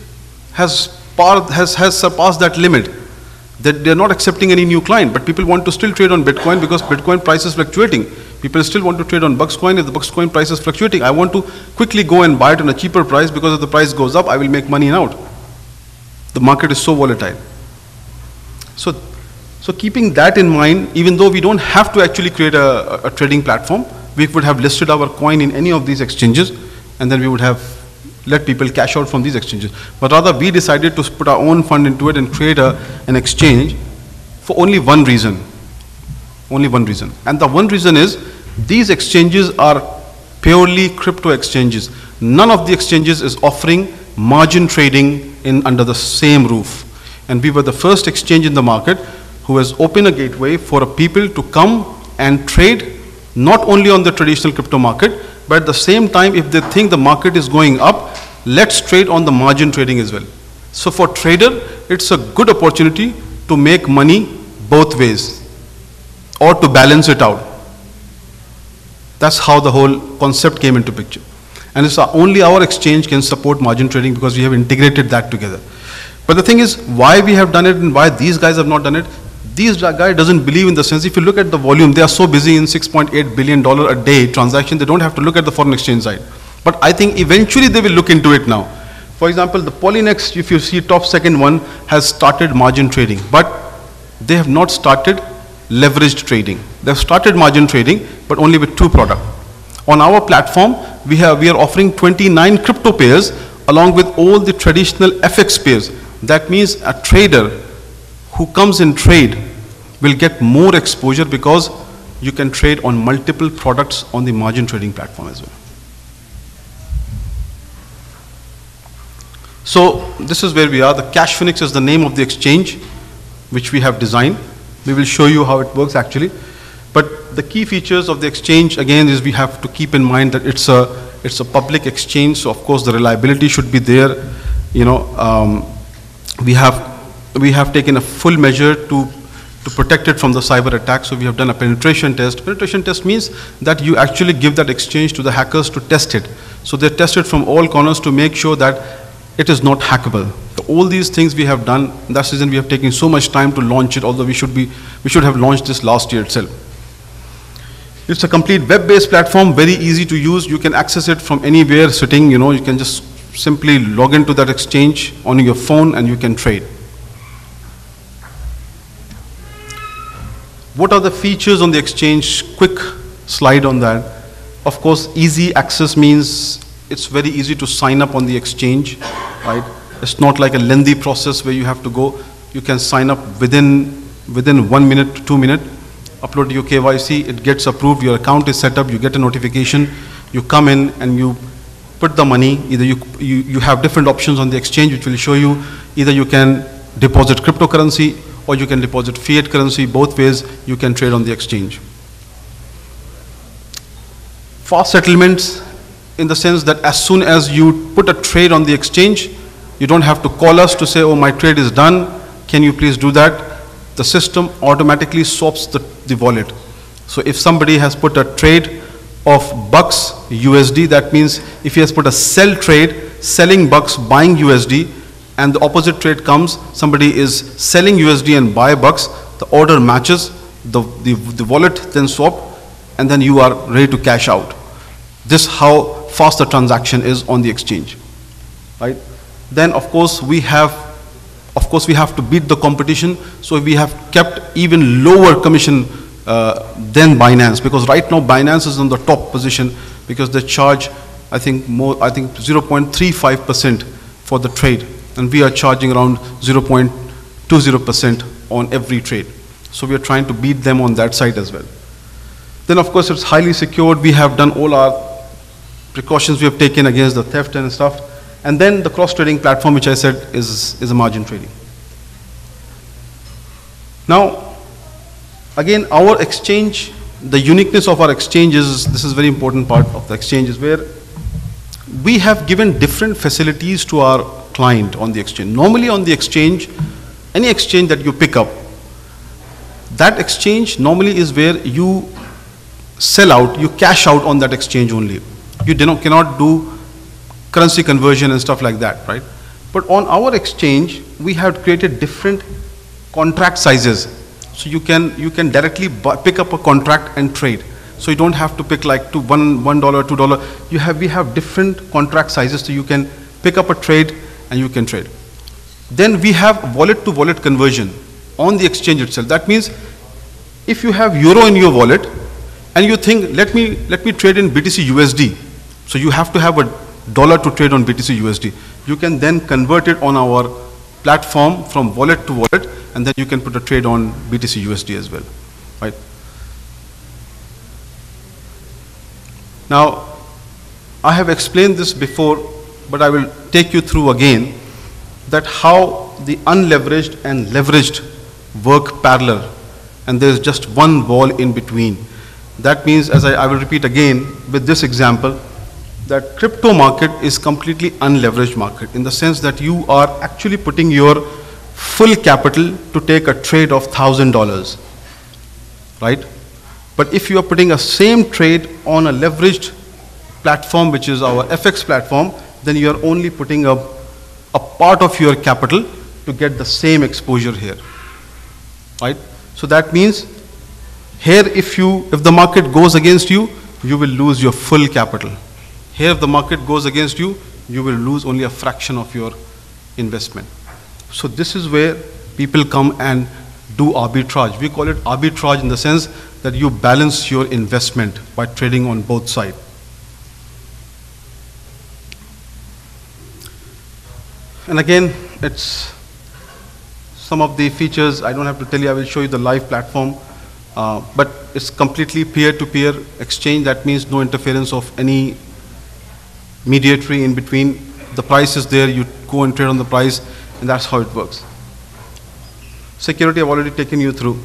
has surpassed that limit. That they're not accepting any new client, but people want to still trade on Bitcoin because Bitcoin price is fluctuating. People still want to trade on Buxcoin. If the Buxcoin price is fluctuating, I want to quickly go and buy it on a cheaper price because if the price goes up, I will make money out. The market is so volatile. So keeping that in mind, even though we don't have to actually create a trading platform, we would have listed our coin in any of these exchanges, and then we would have let people cash out from these exchanges. But rather, we decided to put our own fund into it and create an exchange for only one reason. Only one reason. And the one reason is, these exchanges are purely crypto exchanges. None of the exchanges is offering margin trading under the same roof. And we were the first exchange in the market who has opened a gateway for people to come and trade not only on the traditional crypto market, but at the same time, if they think the market is going up, let's trade on the margin trading as well. So for trader, it's a good opportunity to make money both ways or to balance it out. That's how the whole concept came into picture. And it's only our exchange can support margin trading because we have integrated that together. But the thing is, why we have done it and why these guys have not done it, these guy doesn't believe in the sense, if you look at the volume, they are so busy in $6.8 billion a day transaction, they don't have to look at the foreign exchange side. But I think eventually they will look into it now. For example, the Polynex, if you see top second one, has started margin trading, but they have not started leveraged trading. They have started margin trading, but only with 2 products. On our platform, we are offering 29 crypto pairs along with all the traditional FX pairs. That means a trader who comes in trade will get more exposure because you can trade on multiple products on the margin trading platform as well. So this is where we are. The Cash Phoenix is the name of the exchange which we have designed. We will show you how it works actually. But the key features of the exchange again is we have to keep in mind that it's a public exchange, so of course the reliability should be there. You know, we have taken a full measure to protect it from the cyber attack. So we have done a penetration test. Penetration test means that you actually give that exchange to the hackers to test it. So they test it from all corners to make sure that it is not hackable. So all these things we have done. That's the reason we have taken so much time to launch it, although we should have launched this last year itself. It's a complete web-based platform, very easy to use. You can access it from anywhere sitting, you know, you can just simply log into that exchange on your phone and you can trade. What are the features on the exchange? Quick slide on that. Of course, easy access means it's very easy to sign up on the exchange, right? It's not like a lengthy process where you have to go. You can sign up within 1 minute to 2 minutes, upload your KYC, it gets approved, your account is set up, you get a notification, you come in and you put the money. Either you have different options on the exchange which will show you, either you can deposit cryptocurrency or you can deposit fiat currency. Both ways you can trade on the exchange. Fast settlements, in the sense that as soon as you put a trade on the exchange, you don't have to call us to say, oh, my trade is done, can you please do that? The system automatically swaps the wallet. So if somebody has put a trade of Bucks USD, that means if he has put a sell trade, selling Bucks, buying USD, and the opposite trade comes, somebody is selling USD and buy Bucks, the order matches, the wallet then swap, and then you are ready to cash out. This is how fast the transaction is on the exchange, right? Then of course we have to beat the competition, so we have kept even lower commission than Binance, because right now Binance is on the top position because they charge I think 0.35% for the trade, and we are charging around 0.20% on every trade. So we are trying to beat them on that side as well. Then of course it's highly secured. We have done all our precautions we have taken against the theft and stuff. And then the cross-trading platform, which I said is a margin trading. Now, again, our exchange, the uniqueness of our exchange is, this is very important part of the exchange, is where we have given different facilities to our client on the exchange. Normally on the exchange, any exchange that you pick up, that exchange normally is where you sell out, you cash out on that exchange only. You cannot do currency conversion and stuff like that, right? But on our exchange, we have created different contract sizes. So you can directly pick up a contract and trade. So you don't have to pick like $1, $2. We have different contract sizes, so you can pick up a trade and you can trade. Then we have wallet to wallet conversion on the exchange itself. That means if you have euro in your wallet and you think, let me trade in BTC USD. So you have to have a dollar to trade on BTC USD. You can then convert it on our platform from wallet to wallet, and then you can put a trade on BTC USD as well, right? Now, I have explained this before, but I will take you through again that how the unleveraged and leveraged work parallel, and there is just one wall in between. That means, as I will repeat again with this example, that crypto market is completely unleveraged market, in the sense that you are actually putting your full capital to take a trade of $1,000, right? But if you are putting a same trade on a leveraged platform, which is our FX platform, then you are only putting a part of your capital to get the same exposure here, right? So that means here, if the market goes against you, you will lose your full capital. Here, if the market goes against you, you will lose only a fraction of your investment. So this is where people come and do arbitrage. We call it arbitrage in the sense that you balance your investment by trading on both sides. And again, it's some of the features, I don't have to tell you, I will show you the live platform. But it's completely peer-to-peer exchange. That means no interference of any mediatory in between. The price is there, you go and trade on the price, and that's how it works. Security, I've already taken you through.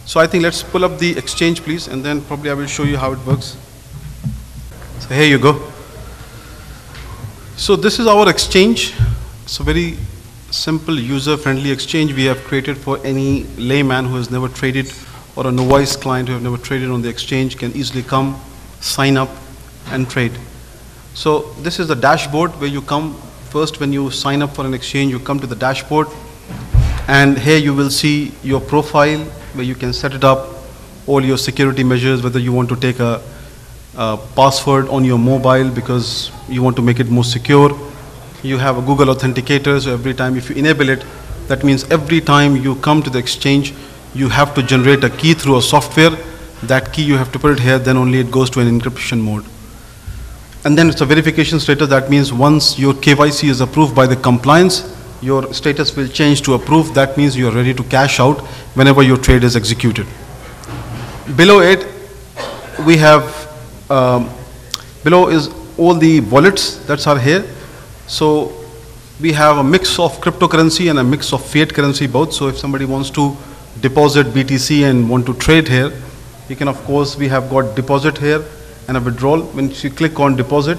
So I think let's pull up the exchange, please, and then probably I will show you how it works. So here you go. So this is our exchange. It's a very simple, user-friendly exchange we have created for any layman who has never traded, or a novice client who have never traded on the exchange can easily come, sign up, and trade. So this is the dashboard where you come first. When you sign up for an exchange, you come to the dashboard, and here you will see your profile where you can set it up, all your security measures, whether you want to take a password on your mobile because you want to make it more secure. You have a Google Authenticator, so every time if you enable it, that means every time you come to the exchange, you have to generate a key through a software. That key you have to put it here, then only it goes to an encryption mode. And then it's a verification status. That means once your KYC is approved by the compliance, your status will change to approved. That means you are ready to cash out whenever your trade is executed. Below it, we have, below is all the wallets that are here. So we have a mix of cryptocurrency and a mix of fiat currency both. So if somebody wants to deposit BTC and want to trade here, you can, of course, we have got deposit here and a withdrawal. When you click on deposit,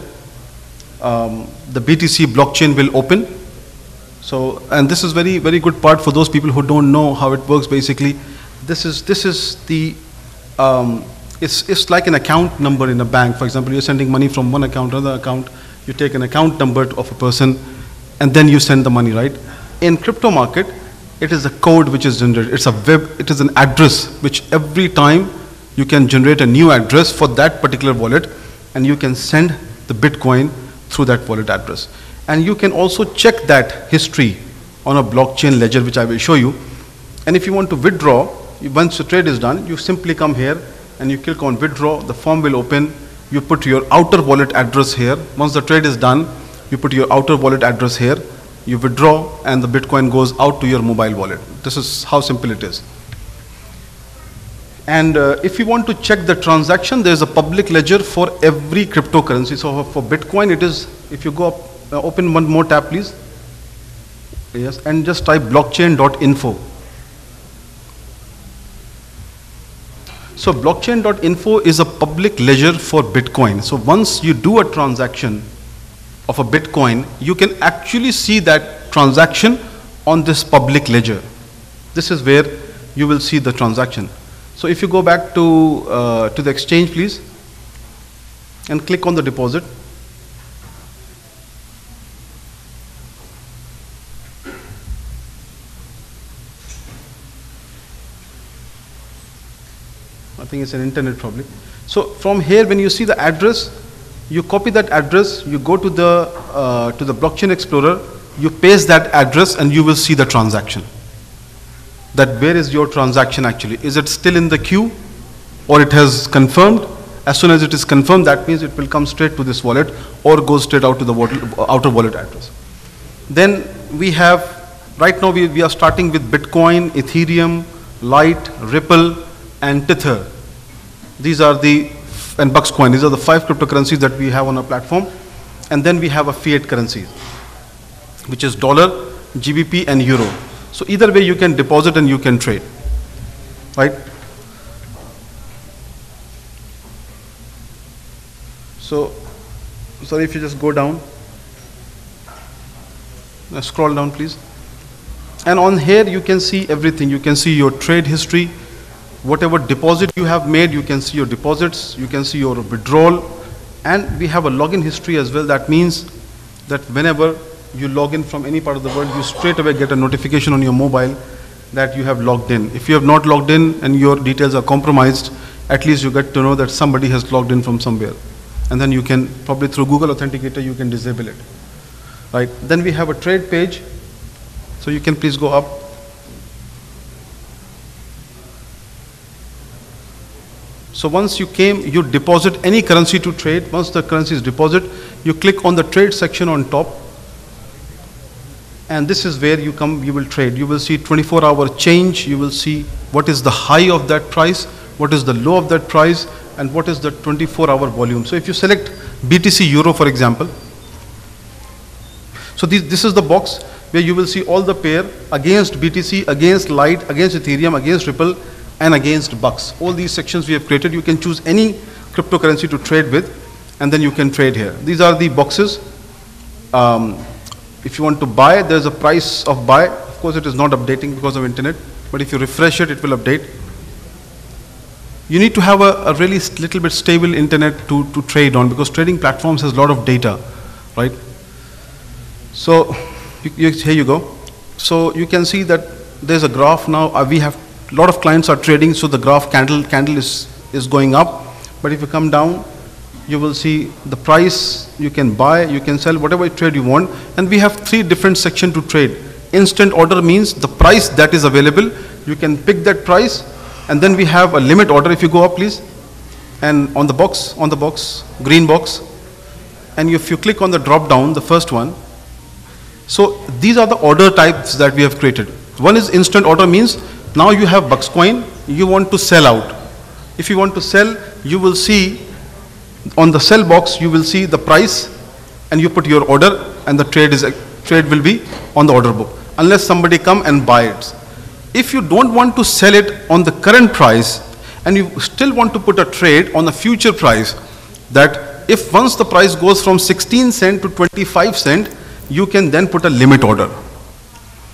the BTC blockchain will open. So, and this is very, very good part for those people who don't know how it works. Basically, this is the, it's like an account number in a bank. For example, you're sending money from one account to another account. You take an account number of a person, and then you send the money, right? In crypto market, it is a code which is generated. It's a it is an address which every time you can generate a new address for that particular wallet, and you can send the Bitcoin through that wallet address. And you can also check that history on a blockchain ledger, which I will show you. And if you want to withdraw, once the trade is done, you simply come here and you click on withdraw, the form will open, you put your outer wallet address here. Once the trade is done, you put your outer wallet address here, you withdraw, and the Bitcoin goes out to your mobile wallet. This is how simple it is. And if you want to check the transaction, there is a public ledger for every cryptocurrency. So for Bitcoin, it is, if you go up, open one more tab, please. Yes, and just type blockchain.info. So blockchain.info is a public ledger for Bitcoin. So once you do a transaction of a Bitcoin, you can actually see that transaction on this public ledger. This is where you will see the transaction. So if you go back to the exchange, please, and click on the deposit. I think it's an internet probably. So from here, when you see the address, you copy that address, you go to the blockchain explorer, you paste that address, and you will see the transaction. That where is your transaction actually? Is it still in the queue, or it has confirmed? As soon as it is confirmed, that means it will come straight to this wallet or go straight out to the outer wallet address. Then we have, right now we are starting with Bitcoin, Ethereum, Lite, Ripple, and Tether. These are and Buxcoin. These are the 5 cryptocurrencies that we have on our platform. And then we have a fiat currency, which is dollar, GBP, and euro. So either way you can deposit and you can trade, right? So, sorry if you just go down, scroll down please. And on here you can see everything. You can see your trade history, whatever deposit you have made, you can see your deposits, you can see your withdrawal, and we have a login history as well. That means that whenever you log in from any part of the world, you straight away get a notification on your mobile that you have logged in. If you have not logged in and your details are compromised, at least you get to know that somebody has logged in from somewhere. And then you can, probably through Google Authenticator, you can disable it. Right? Then we have a trade page. So you can please go up. So once you came, you deposit any currency to trade. Once the currency is deposited, you click on the trade section on top. And this is where you come, you will trade. You will see 24-hour change. You will see what is the high of that price, what is the low of that price, and what is the 24-hour volume. So if you select BTC Euro, for example, so this is the box where you will see all the pair against BTC, against Lite, against Ethereum, against Ripple, and against Bux. All these sections we have created. You can choose any cryptocurrency to trade with, and then you can trade here. These are the boxes. If you want to buy, there's a price of buy. Of course, it is not updating because of internet, but if you refresh it, it will update. You need to have a really little bit stable internet to trade on, because trading platforms has a lot of data, right? So here you go. So you can see that there's a graph now. We have a lot of clients are trading, so the graph candle is going up. But if you come down, you will see the price. You can buy, you can sell, whatever trade you want. And we have 3 different sections to trade. Instant order means the price that is available. You can pick that price. And then we have a limit order. If you go up, please, and on the box, green box, and if you click on the drop down, the first one. So these are the order types that we have created. One is instant order, means now you have Buxcoin, you want to sell out. If you want to sell, you will see on the sell box, you will see the price, and you put your order, and the trade is trade will be on the order book, unless somebody come and buy it. If you don't want to sell it on the current price, and you still want to put a trade on the future price, that if once the price goes from 16 cent to 25 cent, you can then put a limit order.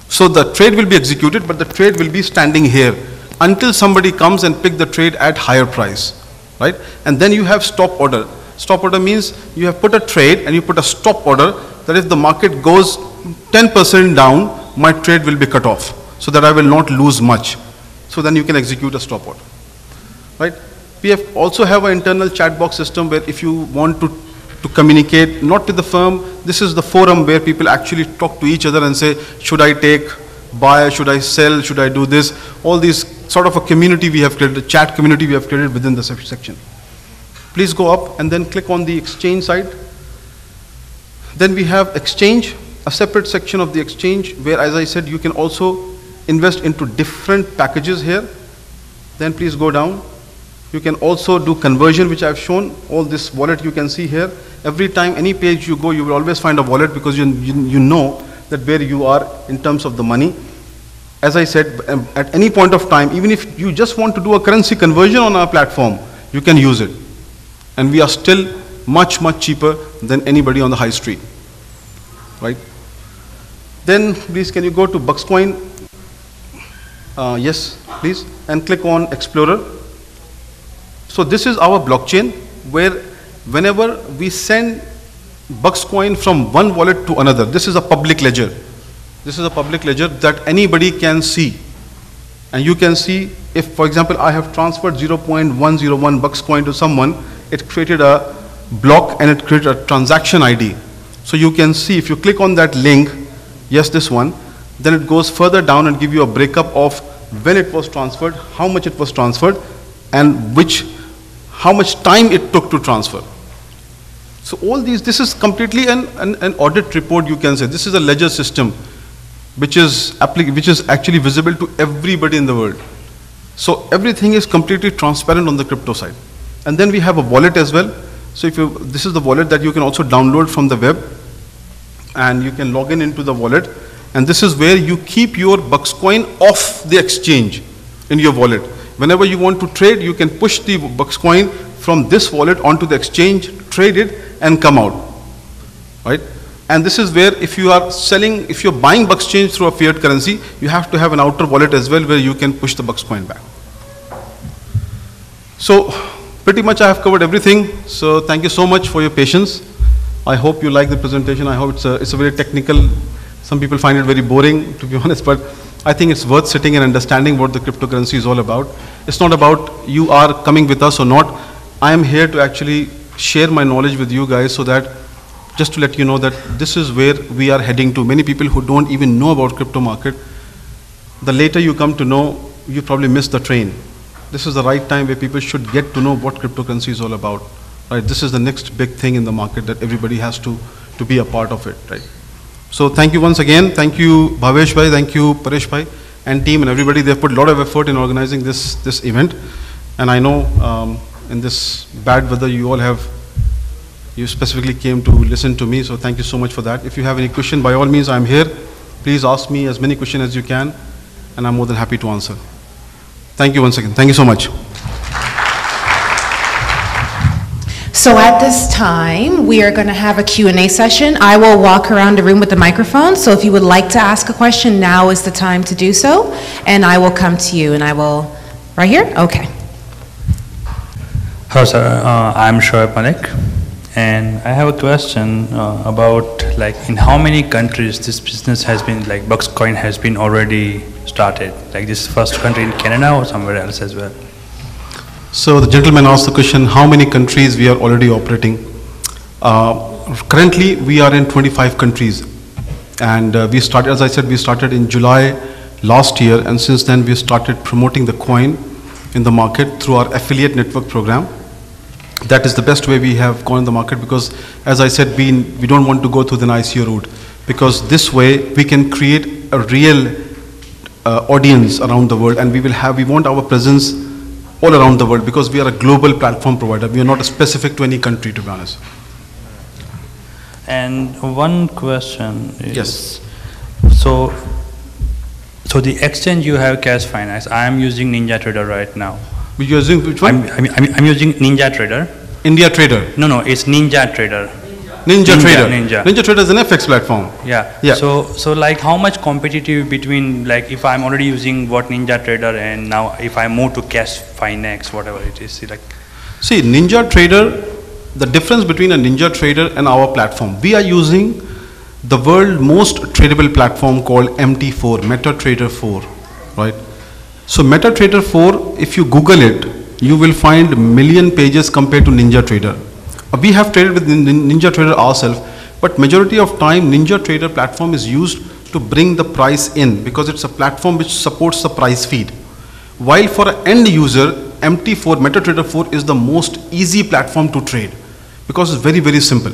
So the trade will be executed, but the trade will be standing here until somebody comes and pick the trade at higher price, right? And then you have stop order. Stop order means you have put a trade and you put a stop order that if the market goes 10% down, my trade will be cut off so that I will not lose much. So then you can execute a stop order, right? We also have an internal chat box system where if you want to communicate, not with the firm, this is the forum where people actually talk to each other and say, should I take, buy, should I sell, should I do this? All these sort of a community we have created, a chat community we have created within the section. Please go up and then click on the exchange side. Then we have exchange, a separate section of the exchange where, as I said, you can also invest into different packages here. Then please go down. You can also do conversion, which I've shown. All this wallet you can see here. Every time, any page you go, you will always find a wallet because you know that where you are in terms of the money. As I said, at any point of time, even if you just want to do a currency conversion on our platform, you can use it. And we are still much, much cheaper than anybody on the high street, right? Then, please, can you go to Buxcoin? Yes, please, and click on Explorer. So this is our blockchain where whenever we send Buxcoin from one wallet to another, this is a public ledger. This is a public ledger that anybody can see. And you can see if, for example, I have transferred 0.101 Buxcoin to someone, it created a block and it created a transaction ID. So you can see if you click on that link, yes, this one, then it goes further down and give you a breakup of when it was transferred, how much it was transferred, and how much time it took to transfer. So all these, this is completely an audit report, you can say. This is a ledger system which is actually visible to everybody in the world. So everything is completely transparent on the crypto side. And then we have a wallet as well. So this is the wallet that you can also download from the web, and you can log in into the wallet. And this is where you keep your Buxcoin off the exchange in your wallet. Whenever you want to trade, you can push the Buxcoin from this wallet onto the exchange, trade it, and come out, right? And this is where if you are selling, if you're buying Buxcoin through a fiat currency, you have to have an outer wallet as well where you can push the Buxcoin back. So pretty much I have covered everything. So thank you so much for your patience. I hope you like the presentation. I hope it's a very technical. Some people find it very boring, to be honest, but I think it's worth sitting and understanding what the cryptocurrency is all about. It's not about you are coming with us or not. I am here to actually share my knowledge with you guys so that, just to let you know that this is where we are heading to. Many people who don't even know about crypto market, the later you come to know, you probably miss the train. This is the right time where people should get to know what cryptocurrency is all about. Right? This is the next big thing in the market that everybody has to be a part of it. Right? So thank you once again. Thank you Bhavesh bhai, thank you Paresh bhai and team and everybody. They've put a lot of effort in organizing this event. And I know in this bad weather you specifically came to listen to me. So thank you so much for that. If you have any question, by all means I'm here. Please ask me as many questions as you can and I'm more than happy to answer. Thank you once again. Thank you so much. So at this time, we are going to have a Q&A session. I will walk around the room with the microphone. So if you would like to ask a question, now is the time to do so. And I will come to you and I will, right here? Okay. Hello sir, I'm Shoaib Malik. And I have a question about like in how many countries this business has been, like Buxcoin has been already started? Like this first country in Canada or somewhere else as well? So the gentleman asked the question, how many countries we are already operating? Currently we are in 25 countries. And we started, as I said, we started in July last year, and since then we started promoting the coin in the market through our affiliate network program. That is the best way we have gone in the market because, as I said, we don't want to go through the ICO route, because this way we can create a real audience around the world, and we want our presence all around the world because we are a global platform provider. We are not specific to any country, to be honest. And one question is, Yes. so the exchange you have Cash Finance, I am using NinjaTrader right now. You're using which one? I'm using NinjaTrader. India Trader. No, it's NinjaTrader. Ninja Trader. Ninja Trader is an FX platform. Yeah. Yeah. So like how much competitive between, like if I'm already using what NinjaTrader and now if I move to Cash Finance, whatever it is, like. See, Ninja Trader, the difference between a Ninja Trader and our platform, we are using the world's most tradable platform called MT4, MetaTrader 4, right? So MetaTrader 4, if you Google it, you will find million pages compared to Ninja Trader. We have traded with Ninja Trader ourselves, but majority of time Ninja Trader platform is used to bring the price in because it's a platform which supports the price feed. While for an end user, MT4, MetaTrader 4 is the most easy platform to trade because it's very, very simple.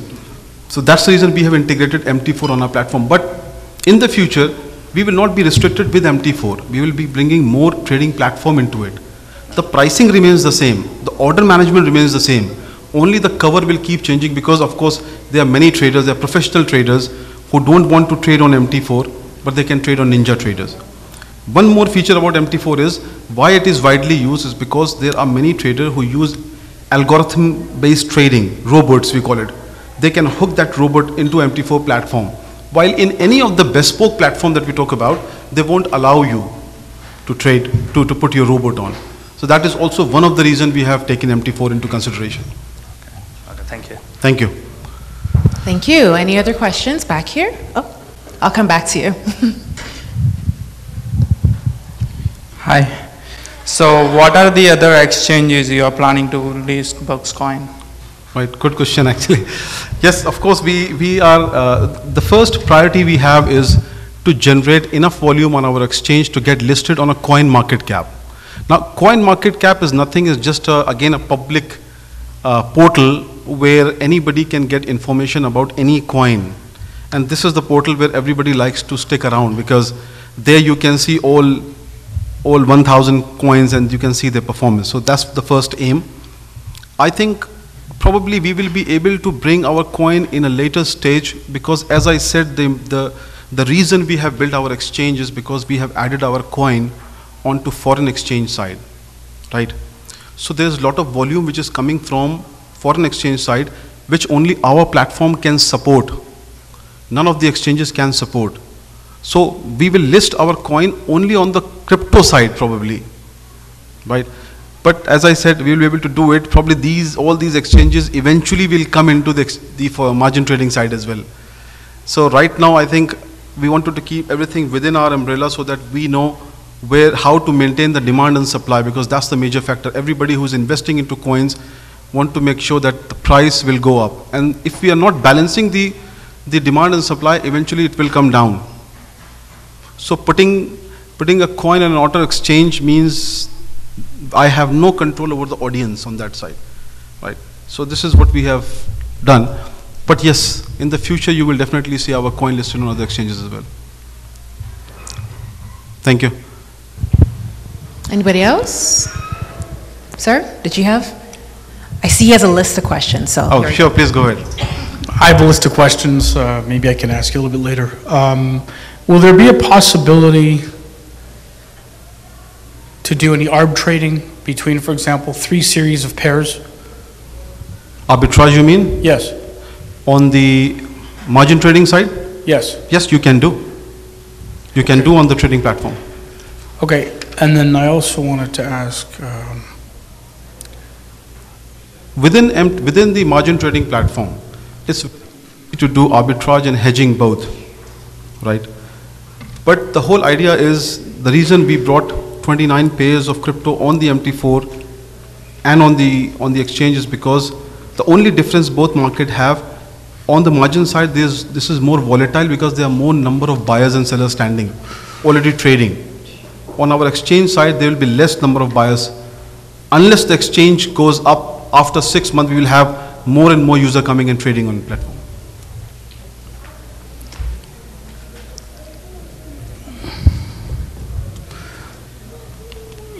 So that's the reason we have integrated MT4 on our platform. But in the future, we will not be restricted with MT4. We will be bringing more trading platform into it. The pricing remains the same. The order management remains the same. Only the cover will keep changing because of course there are many traders, there are professional traders who don't want to trade on MT4, but they can trade on Ninja Traders. One more feature about MT4 is why it is widely used is because there are many traders who use algorithm-based trading, robots we call it. They can hook that robot into MT4 platform. While in any of the bespoke platform that we talk about, they won't allow you to trade, to put your robot on. So that is also one of the reasons we have taken MT4 into consideration. Okay, thank you. Thank you. Thank you. Any other questions back here? Oh, I'll come back to you. Hi. So what are the other exchanges you are planning to list Buxcoin? Right, good question actually. Yes, of course we are, the first priority we have is to generate enough volume on our exchange to get listed on a coin market cap. Now coin market cap is nothing, it's just again a public portal where anybody can get information about any coin. And this is the portal where everybody likes to stick around because there you can see all 1,000 coins and you can see their performance. So that's the first aim. I think probably we will be able to bring our coin in a later stage because as I said, the reason we have built our exchange is because we have added our coin onto foreign exchange side, right? So there's a lot of volume which is coming from foreign exchange side which only our platform can support. None of the exchanges can support. So we will list our coin only on the crypto side probably, right? But as I said, we will be able to do it. Probably all these exchanges eventually will come into the margin trading side as well. So right now I think we wanted to keep everything within our umbrella so that we know how to maintain the demand and supply because that's the major factor. Everybody who's investing into coins want to make sure that the price will go up. And if we are not balancing the demand and supply, eventually it will come down. So putting a coin on an auto exchange means I have no control over the audience on that side, right? So this is what we have done. But yes, in the future you will definitely see our coin listed on other exchanges as well. Thank you. Anybody else? Sir, did you have? I see he has a list of questions, so. Oh, sure, please go ahead. I have a list of questions. Maybe I can ask you a little bit later. Will there be a possibility to do any arb trading between, for example, 3 series of pairs? Arbitrage you mean? Yes. On the margin trading side? Yes. Yes, you can do. You can do on the trading platform. Okay, and then I also wanted to ask, within the margin trading platform, it's to do arbitrage and hedging both, right? But the whole idea is the reason we brought 29 pairs of crypto on the MT4 and on the exchange is because the only difference both market have on the margin side, this is more volatile because there are more number of buyers and sellers standing, already trading. On our exchange side, there will be less number of buyers. Unless the exchange goes up after 6 months, we will have more and more user coming and trading on the platform.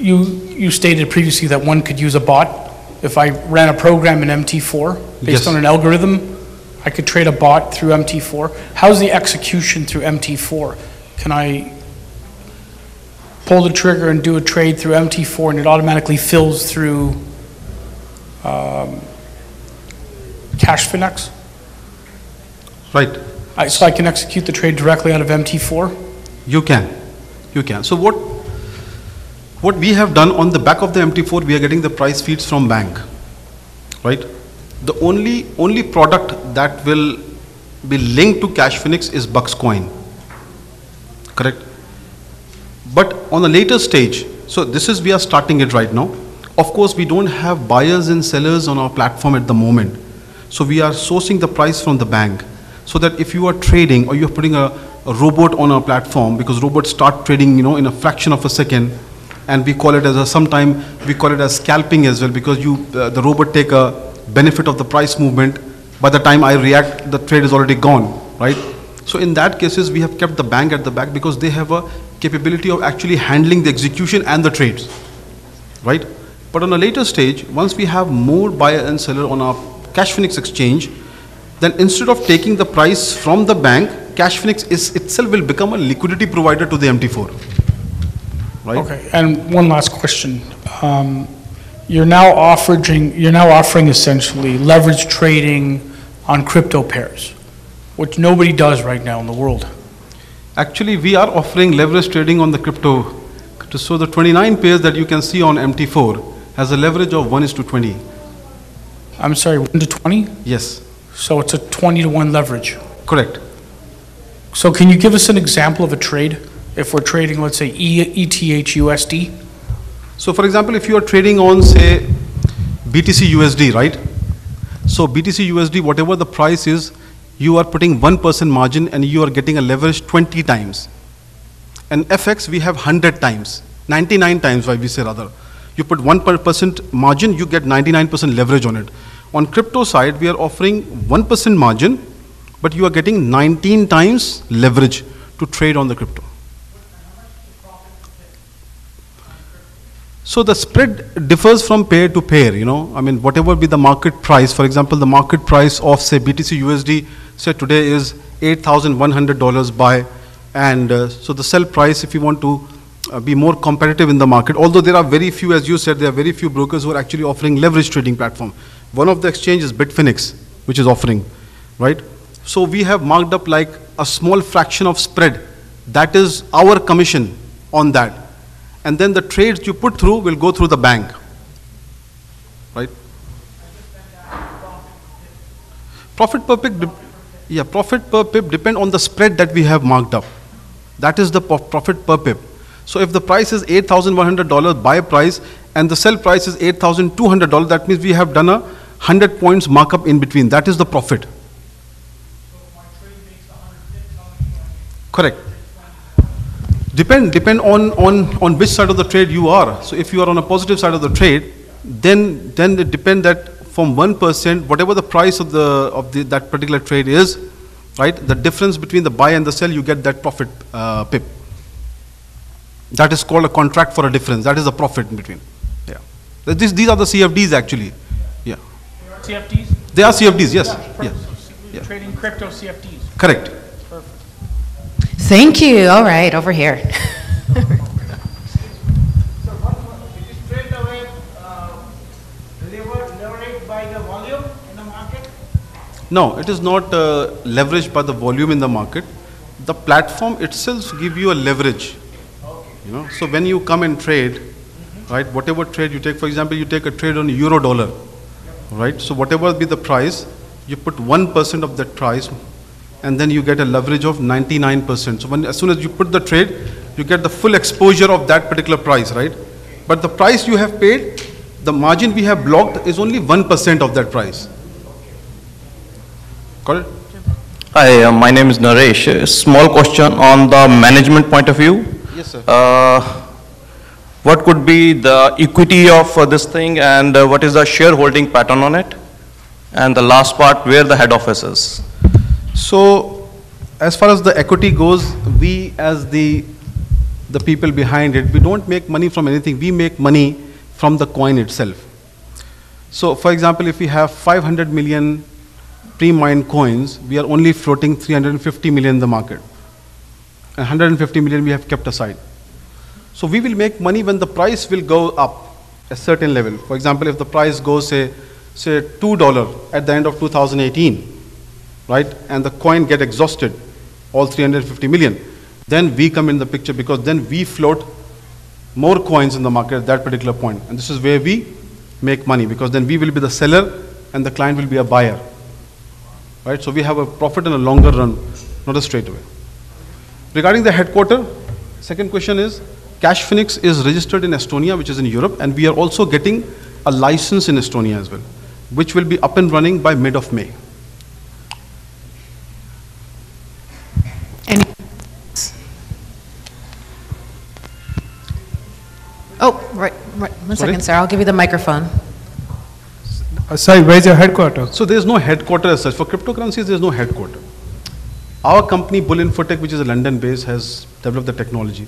you stated previously that one could use a bot. If I ran a program in MT4 based Yes. on an algorithm, I could trade a bot through MT4. How's the execution through MT4? Can I pull the trigger and do a trade through MT4 and it automatically fills through CashFinex? Right. So I can execute the trade directly out of MT4? You can. You can. So what we have done on the back of the MT4, we are getting the price feeds from bank. Right? The only product that will be linked to CashFinex is Buxcoin. Correct? But on a later stage, so this is, we are starting it right now. Of course, we don't have buyers and sellers on our platform at the moment. So we are sourcing the price from the bank. So that if you are trading or you're putting a robot on our platform, because robots start trading, in a fraction of a second, and we call it as sometime we call it as scalping as well, because the robot take a benefit of the price movement. By the time I react, the trade is already gone, right? So in that cases, we have kept the bank at the back because they have a capability of actually handling the execution and the trades, right? But on a later stage, once we have more buyer and seller on our CashFinex exchange, then instead of taking the price from the bank, CashFinex itself will become a liquidity provider to the MT4. Right? Okay, and one last question. You're now offering essentially leverage trading on crypto pairs, which nobody does right now in the world. Actually, we are offering leverage trading on the crypto. So the 29 pairs that you can see on MT4 has a leverage of 1:20. I'm sorry, 1:20? Yes. So it's a 20-to-1 leverage. Correct. So can you give us an example of a trade if we're trading, let's say, ETH USD? So for example, if you are trading on, say, BTC USD, right? So BTC USD, whatever the price is, you are putting 1% margin and you are getting a leverage 20 times. And FX, we have 100 times, 99 times, why we say rather. You put 1% margin, you get 99% leverage on it. On crypto side, we are offering 1% margin, but you are getting 19 times leverage to trade on the crypto. So the spread differs from pair to pair, I mean, whatever be the market price, for example, the market price of, say, BTC USD, say today is $8,100 buy, and so the sell price, if you want to be more competitive in the market, although there are very few, as you said, there are very few brokers who are actually offering leverage trading platform. One of the exchanges is Bitfinex, which is offering, right? So we have marked up like a small fraction of spread. That is our commission on that. And then the trades you put through will go through the bank, right? Profit per pip, profit per pip depend on the spread that we have marked up. That is the profit per pip. So if the price is $8,100 buy price and the sell price is $8,200, that means we have done a 100 points markup in between. That is the profit. Correct. Depend on which side of the trade you are. So if you are on a positive side of the trade, then it depends that from 1%, whatever the price of that particular trade is, right? The difference between the buy and the sell, you get that profit pip. That is called a contract for a difference. That is the profit in between. Yeah. These are the CFDs actually. Yeah. They are CFDs? They are CFDs, yes. Yeah. So trading crypto CFDs. Correct. Perfect. Thank you. All right, over here. So it is straight away leveraged by the volume in the market? No, it is not leveraged by the volume in the market. The platform itself gives you a leverage. So when you come and trade, right, whatever trade you take, for example, you take a trade on euro dollar, right? So whatever be the price, you put 1% of that price, and then you get a leverage of 99%. So as soon as you put the trade, you get the full exposure of that particular price, right? But the price you have paid, the margin we have blocked is only 1% of that price. Got it? Hi, my name is Naresh. A small question on the management point of view. Yes, sir. What could be the equity of this thing, and what is the shareholding pattern on it? And the last part, where the head office is? So, as far as the equity goes, we as the people behind it, we don't make money from anything. We make money from the coin itself. So, for example, if we have 500 million pre-mined coins, we are only floating 350 million in the market. And 150 million we have kept aside. So we will make money when the price will go up a certain level. For example, if the price goes, say $2 at the end of 2018, right, and the coin get exhausted, all 350 million, then we come in the picture, because then we float more coins in the market at that particular point. And this is where we make money, because then we will be the seller and the client will be a buyer. Right? So we have a profit in a longer run, not a straight away. Regarding the headquarter, second question is, Cash Phoenix is registered in Estonia, which is in Europe, and we are also getting a license in Estonia as well, which will be up and running by mid of May. Any? Oh, right. 1 second, sir. I'll give you the microphone. Sorry, where's your headquarters? So there's no headquarter as such. For cryptocurrencies, there's no headquarter. Our company, Bull Infotech, which is a London base, has developed the technology.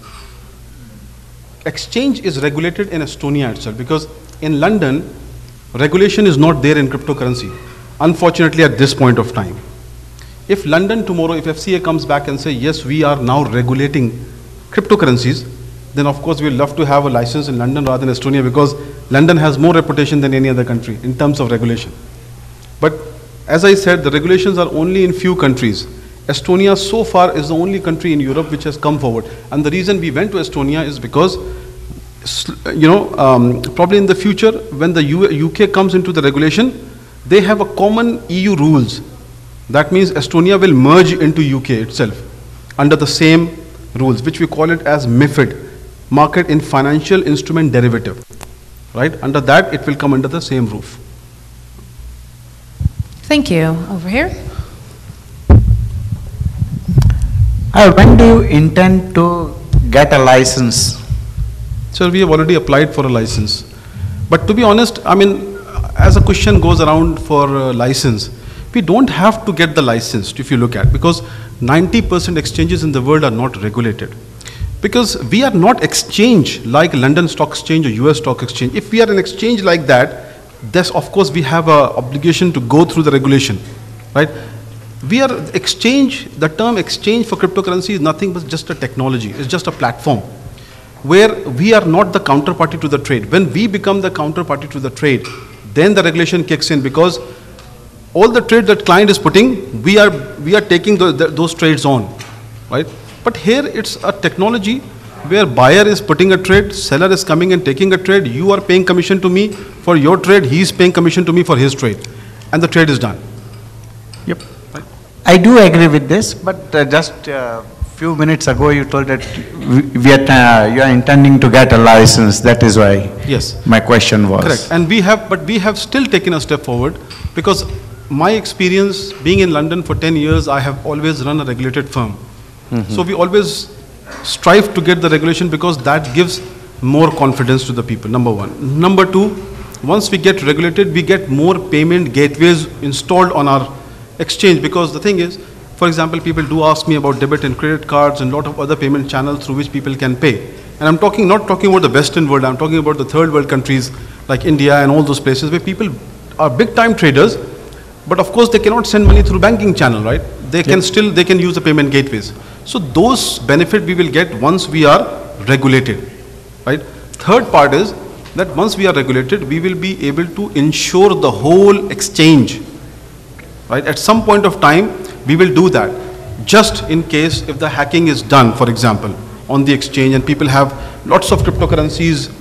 Exchange is regulated in Estonia itself, because in London, regulation is not there in cryptocurrency, unfortunately at this point of time. If London tomorrow, if FCA comes back and say, yes, we are now regulating cryptocurrencies, then of course we'll love to have a license in London rather than Estonia, because London has more reputation than any other country in terms of regulation. But as I said, the regulations are only in few countries. Estonia so far is the only country in Europe which has come forward. And the reason we went to Estonia is because, probably in the future, when the UK comes into the regulation, they have a common EU rules. That means Estonia will merge into UK itself under the same rules, which we call it as MiFID, Market in Financial Instrument Derivative. Right? Under that, it will come under the same roof. Thank you. Over here. When do you intend to get a license? Sir, we have already applied for a license. But to be honest, I mean, as a question goes around for a license, we don't have to get the license, if you look at, because 90% exchanges in the world are not regulated. Because we are not exchange like London Stock Exchange or US Stock Exchange. If we are an exchange like that, this, of course, we have an obligation to go through the regulation, right? We are exchange, the term exchange for cryptocurrency is nothing but just a technology. It's just a platform where we are not the counterparty to the trade. When we become the counterparty to the trade, then the regulation kicks in, because all the trade that client is putting, we are taking those trades on, right? But here it's a technology where buyer is putting a trade, seller is coming and taking a trade, you are paying commission to me for your trade, he is paying commission to me for his trade, and the trade is done. Yep. Right. I do agree with this, but just a few minutes ago you told that you are intending to get a license. That is why my question was. Correct. And we have still taken a step forward, because my experience being in London for 10 years, I have always run a regulated firm. So we always strive to get the regulation, because that gives more confidence to the people, number one. Number two, once we get regulated, we get more payment gateways installed on our exchange, because the thing is, for example, people do ask me about debit and credit cards and a lot of other payment channels through which people can pay. And I'm not talking about the Western world, I'm talking about the third world countries like India and all those places where people are big time traders, but of course they cannot send money through banking channel, right? They can they can use the payment gateways. So those benefit we will get once we are regulated, right? Third part is that once we are regulated, we will be able to ensure the whole exchange, right? At some point of time, we will do that, just in case if the hacking is done, for example, on the exchange, and people have lots of cryptocurrencies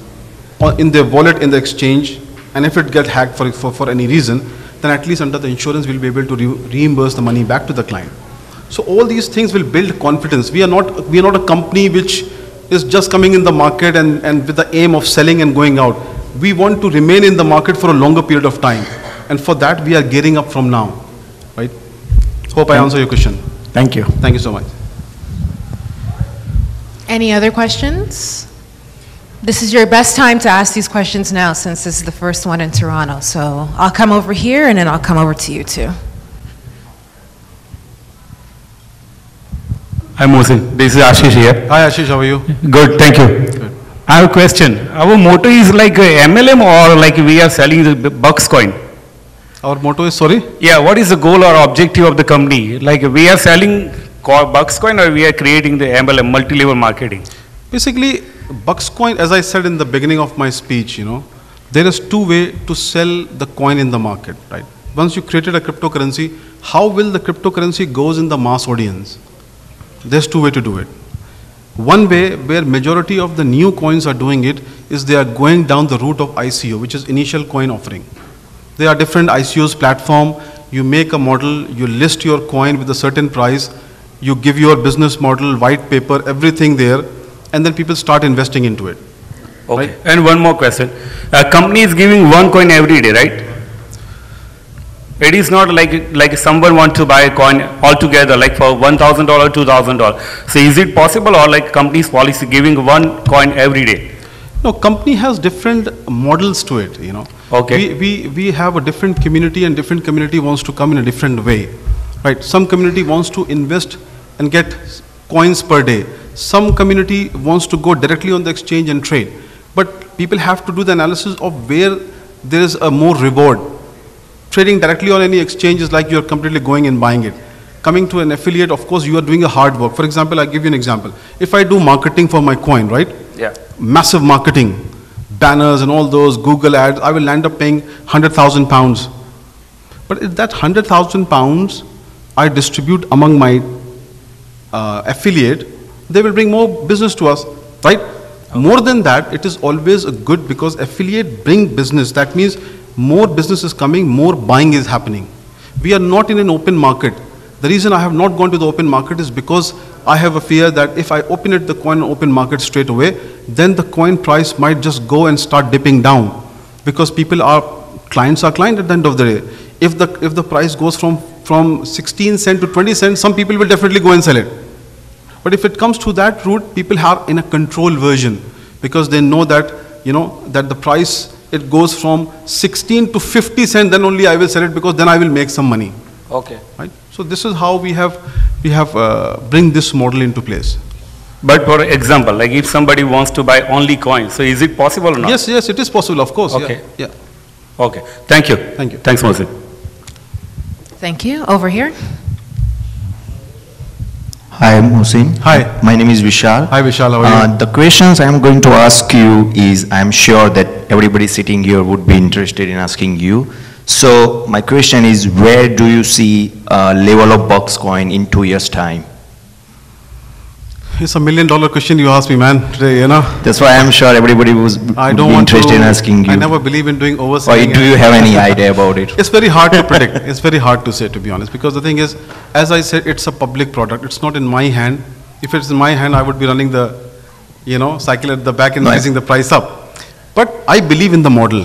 in their wallet in the exchange, and if it gets hacked for any reason, then at least under the insurance we'll be able to reimburse the money back to the client. So all these things will build confidence. We are not a company which is just coming in the market and with the aim of selling and going out. We want to remain in the market for a longer period of time, and for that we are gearing up from now, right? Hope I answer your question. Thank you. Thank you so much. Any other questions? This is your best time to ask these questions now, since this is the first one in Toronto. So I'll come over here and then I'll come over to you too. Hi Mohsin, this is Ashish here. Hi Ashish, how are you? Good, thank you. Good. I have a question. Our motto is like MLM, or like we are selling the Buxcoin? Our motto is, sorry? Yeah, what is the goal or objective of the company? Like we are selling Buxcoin or we are creating the MLM, multi-level marketing? Basically, Buxcoin, as I said in the beginning of my speech, there is two ways to sell the coin in the market, right? Once you created a cryptocurrency, how will the cryptocurrency goes in the mass audience? There's two ways to do it. One way where majority of the new coins are doing it is they are going down the route of ICO, which is initial coin offering. There are different ICOs platform. You make a model, you list your coin with a certain price, you give your business model, white paper, everything there, and then people start investing into it. Okay. Right? And one more question. A company is giving one coin every day, right? It is not like someone wants to buy a coin altogether, like for $1,000, $2,000. So is it possible, or like company's policy giving one coin every day? No, company has different models to it, Okay. We have a different community, and different community wants to come in a different way, right? Some community wants to invest and get coins per day. Some community wants to go directly on the exchange and trade. But people have to do the analysis of where there is a more reward. Trading directly on any exchange is like you're completely going and buying it. Coming to an affiliate, of course, you are doing a hard work. For example, I'll give you an example. If I do marketing for my coin, right? Yeah. Massive marketing, banners and all those, Google ads, I will end up paying £100,000. But if that £100,000 I distribute among my affiliate, they will bring more business to us, right? Okay. More than that, it is always a good, because affiliate bring business. That means more business is coming, more buying is happening. We are not in an open market. The reason I have not gone to the open market is because I have a fear that if I open the coin open market straight away, then the coin price might just go and start dipping down, because clients are client at the end of the day. If the price goes from 16 cents to 20 cents, some people will definitely go and sell it. But if it comes to that route, people are in a control version, because they know that that the price, it goes from 16 to 50 cents, then only I will sell it, because then I will make some money. Okay. Right? So this is how we have bring this model into place. But for example, like if somebody wants to buy only coins, so is it possible or not? Yes, it is possible, of course. Okay. Yeah. Okay. Thank you. Thank you. Thanks, Mohsin. Thank you. Over here. Hi, Mohsin. Hi. My name is Vishal. Hi, Vishal. How are you? The questions I am going to ask you is, I am sure that everybody sitting here would be interested in asking you. So my question is, where do you see level of Buxcoin in 2 years' time? It's $1 million question you asked me, man, today, That's why I'm sure everybody would be interested in asking you. I never believe in doing overselling. Or do you have any idea about it? It's very hard to predict. It's very hard to say, to be honest, because the thing is, as I said, it's a public product. It's not in my hand. If it's in my hand, I would be running the, cycle at the back and raising the price up. But I believe in the model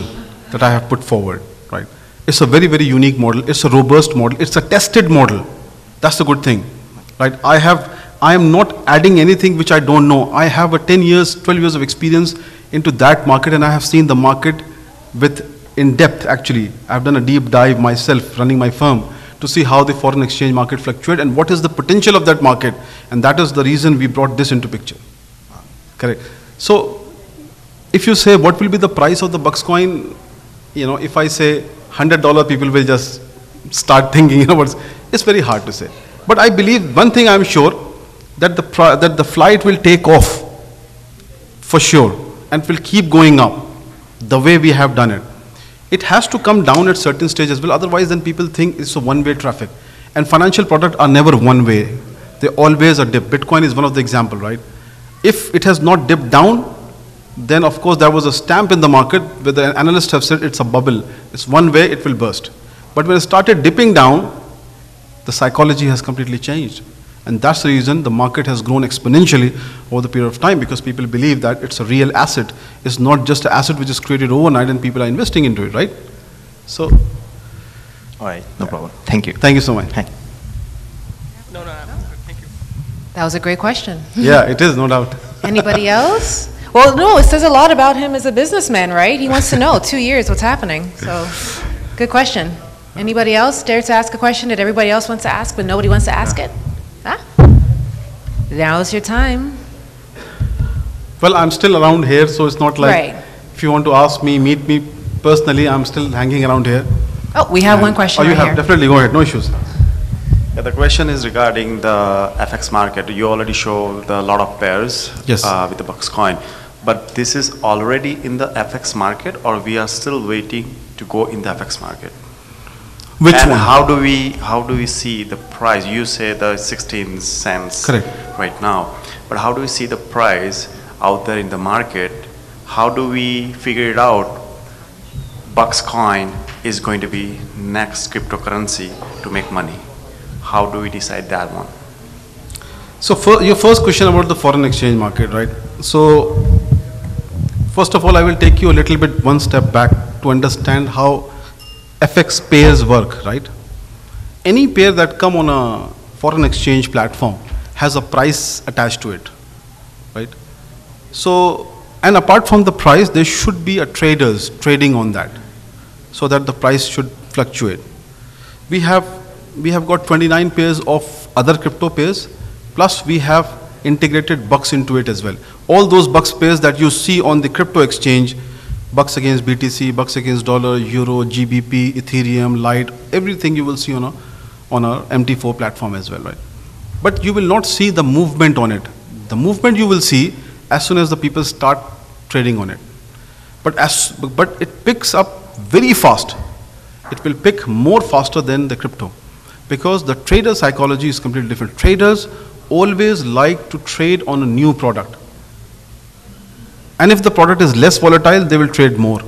that I have put forward, right? It's a very, very unique model. It's a robust model. It's a tested model. That's the good thing, right? I am not adding anything which I don't know. I have a 10 years, 12 years of experience into that market, and I have seen the market in depth, actually. I've done a deep dive myself, running my firm, to see how the foreign exchange market fluctuates and what is the potential of that market. And that is the reason we brought this into picture. Correct. So if you say what will be the price of the Buxcoin, if I say $100, people will just start thinking, it's very hard to say. But I believe one thing I'm sure, that the flight will take off for sure and will keep going up the way we have done it. It has to come down at certain stage as well, otherwise then people think it's a one-way traffic. And financial products are never one way. They always are dip. Bitcoin is one of the example, right? If it has not dipped down, then of course there was a stamp in the market where the analysts have said it's a bubble. It's one way, it will burst. But when it started dipping down, the psychology has completely changed. And that's the reason the market has grown exponentially over the period of time, because people believe that it's a real asset. It's not just an asset which is created overnight and people are investing into it, right? So. All right, no problem. Thank you. Thank you so much. Hi. No, thank you. That was a great question. Yeah, it is, no doubt. Anybody else? Well, no, it says a lot about him as a businessman, right? He wants to know, 2 years, what's happening. So, good question. Anybody else dare to ask a question that everybody else wants to ask, but nobody wants to ask it? Huh? Now's your time. Well, I'm still around here, so it's not like right. If you want to ask me, meet me personally, I'm still hanging around here. Oh, we have one question Oh, you right have, here. definitely, go ahead, no issues. Yeah, the question is regarding the FX market. You already showed a lot of pairs Yes. With the Buxcoin, but this is already in the FX market, or we are still waiting to go in the FX market? Which and one? How do we see the price? You say the 16 cents Correct. right now, but how do we see the price out there in the market? How do we figure it out? Buxcoin is going to be next cryptocurrency to make money. How do we decide that one? So your first question about the foreign exchange market, right? So first of all, I will take you a little bit one step back to understand how FX pairs work, right? Any pair that come on a foreign exchange platform has a price attached to it, right? So, and apart from the price, there should be a traders trading on that so that the price should fluctuate. We have got 29 pairs of other crypto pairs, plus we have integrated bucks into it as well. All those bucks pairs that you see on the crypto exchange, bucks against BTC, bucks against dollar, euro, GBP, Ethereum, Lite, everything you will see on a MT4 platform as well, right? But you will not see the movement on it. The movement you will see as soon as the people start trading on it. But it picks up very fast. It will pick more faster than the crypto, because the trader psychology is completely different. Traders always like to trade on a new product. And if the product is less volatile, they will trade more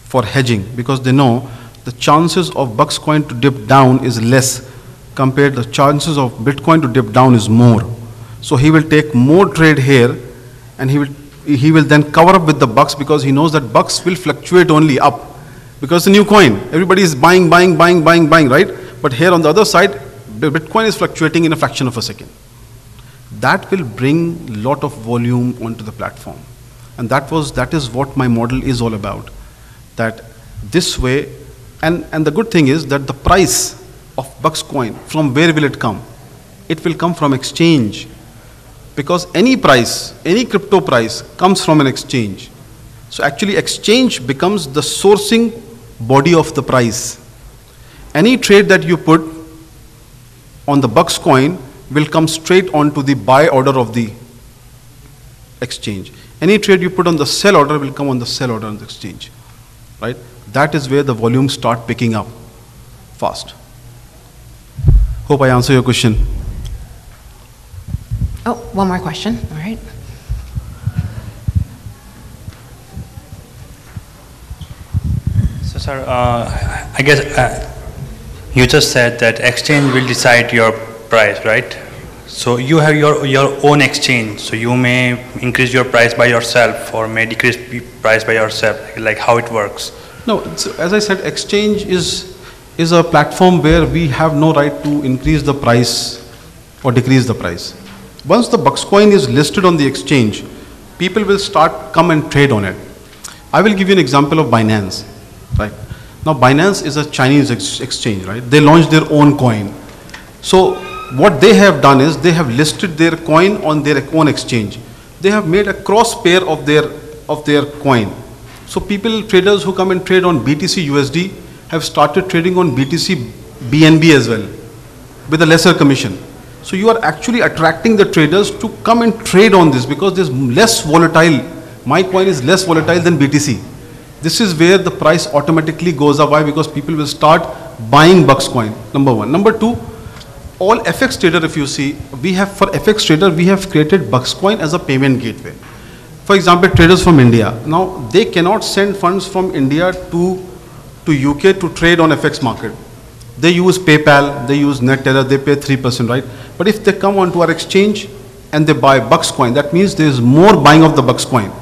for hedging, because they know the chances of Buxcoin to dip down is less compared to the chances of Bitcoin to dip down is more. So he will take more trade here, and he will then cover up with the bucks, because he knows that bucks will fluctuate only up, because it's a new coin. Everybody is buying, right? But here on the other side, the Bitcoin is fluctuating in a fraction of a second. That will bring a lot of volume onto the platform. And that is what my model is all about. That this way, and the good thing is that the price of Buxcoin, from where will it come? It will come from exchange. Because any price, any crypto price comes from an exchange. So actually exchange becomes the sourcing body of the price. Any trade that you put on the Buxcoin will come straight onto the buy order of the exchange. Any trade you put on the sell order will come on the sell order on the exchange, right? That is where the volumes start picking up fast. Hope I answer your question. Oh, one more question, all right. So, sir, I guess you just said that exchange will decide your price, right? So you have your own exchange, so you may increase your price by yourself or may decrease price by yourself, like how it works? No, as I said, exchange is a platform where we have no right to increase the price or decrease the price. Once the Buxcoin is listed on the exchange, people will come and trade on it. I will give you an example of Binance, right? Now Binance is a Chinese exchange, right? They launched their own coin. So what they have done is they have listed their coin on their own exchange. They have made a cross pair of their coin. So traders who come and trade on BTC USD have started trading on BTC BNB as well with a lesser commission. So you are actually attracting the traders to come and trade on this because there's less volatile. My coin is less volatile than BTC. This is where the price automatically goes up. Why? Because people will start buying Buxcoin, number one. Number two, all FX trader, if you see, for FX trader, we have created Buxcoin as a payment gateway. For example, traders from India. Now, they cannot send funds from India to UK to trade on FX market. They use PayPal, they use NetTeller, they pay 3%, right? But if they come onto our exchange and they buy Buxcoin, that means there is more buying of the Buxcoin.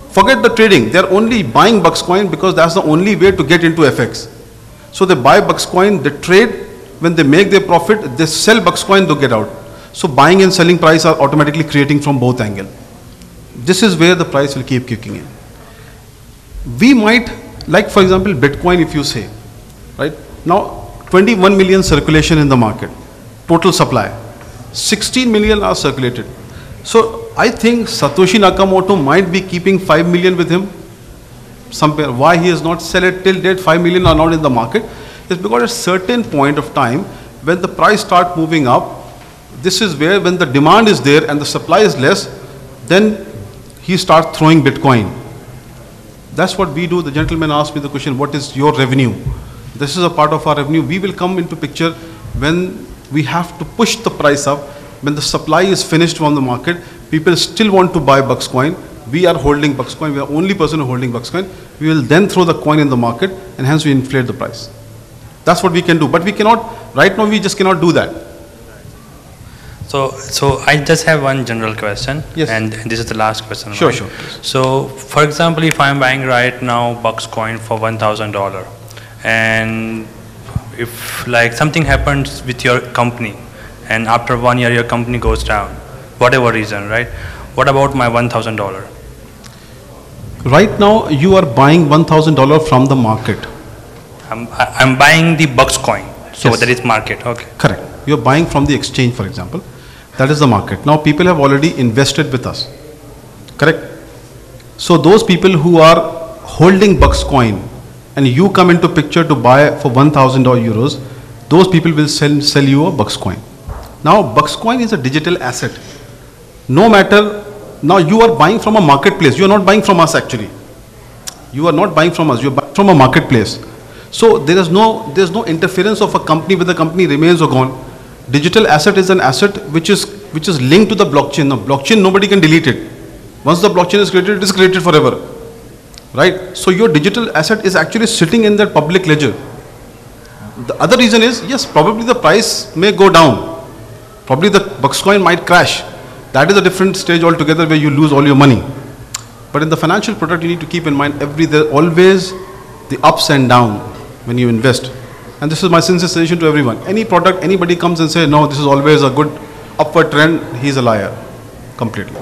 Forget the trading, they are only buying Buxcoin because that's the only way to get into FX. So they buy Buxcoin, they trade, when they make their profit, they sell Buxcoin to get out. So buying and selling price are automatically creating from both angles. This is where the price will keep kicking in. We might, like for example, Bitcoin, if you say, right? Now, 21 million circulation in the market, total supply. 16 million are circulated. So I think Satoshi Nakamoto might be keeping 5 million with him, somewhere. Why he has not sell it till date, 5 million are not in the market, is because at a certain point of time, when the price start moving up, this is where when the demand is there and the supply is less, then he starts throwing Bitcoin. That's what we do. The gentleman asked me the question, what is your revenue? This is a part of our revenue. We will come into picture when we have to push the price up. When the supply is finished from the market, people still want to buy Buxcoin. We are holding Buxcoin. We are the only person holding Buxcoin. We will then throw the coin in the market and hence we inflate the price. That's what we can do. But we cannot, right now we just cannot do that. So I just have one general question. Yes. And this is the last question. Sure, right? sure. So for example, if I'm buying right now Buxcoin for $1,000 and if like something happens with your company and after 1 year your company goes down, whatever reason, right? What about my $1,000? Right now you are buying $1,000 from the market. I'm buying the Buxcoin, so Yes. that is market, okay. Correct. You're buying from the exchange, for example. That is the market. Now people have already invested with us. Correct? So those people who are holding Buxcoin and you come into picture to buy for 1,000 euros, those people will sell you a Buxcoin. Now Buxcoin is a digital asset. No matter, now you are buying from a marketplace. You are not buying from us actually. You are not buying from us. You are buying from a marketplace. So there's no interference of a company whether the company remains or gone. Digital asset is an asset which is linked to the blockchain. Now blockchain nobody can delete it. Once the blockchain is created, it is created forever. Right? So your digital asset is actually sitting in that public ledger. The other reason is, yes, probably the price may go down. Probably the Buxcoin might crash. That is a different stage altogether where you lose all your money. But in the financial product, you need to keep in mind there always the ups and downs when you invest. And this is my sincere suggestion to everyone. Any product, anybody comes and says, no, this is always a good upward trend, he's a liar. Completely.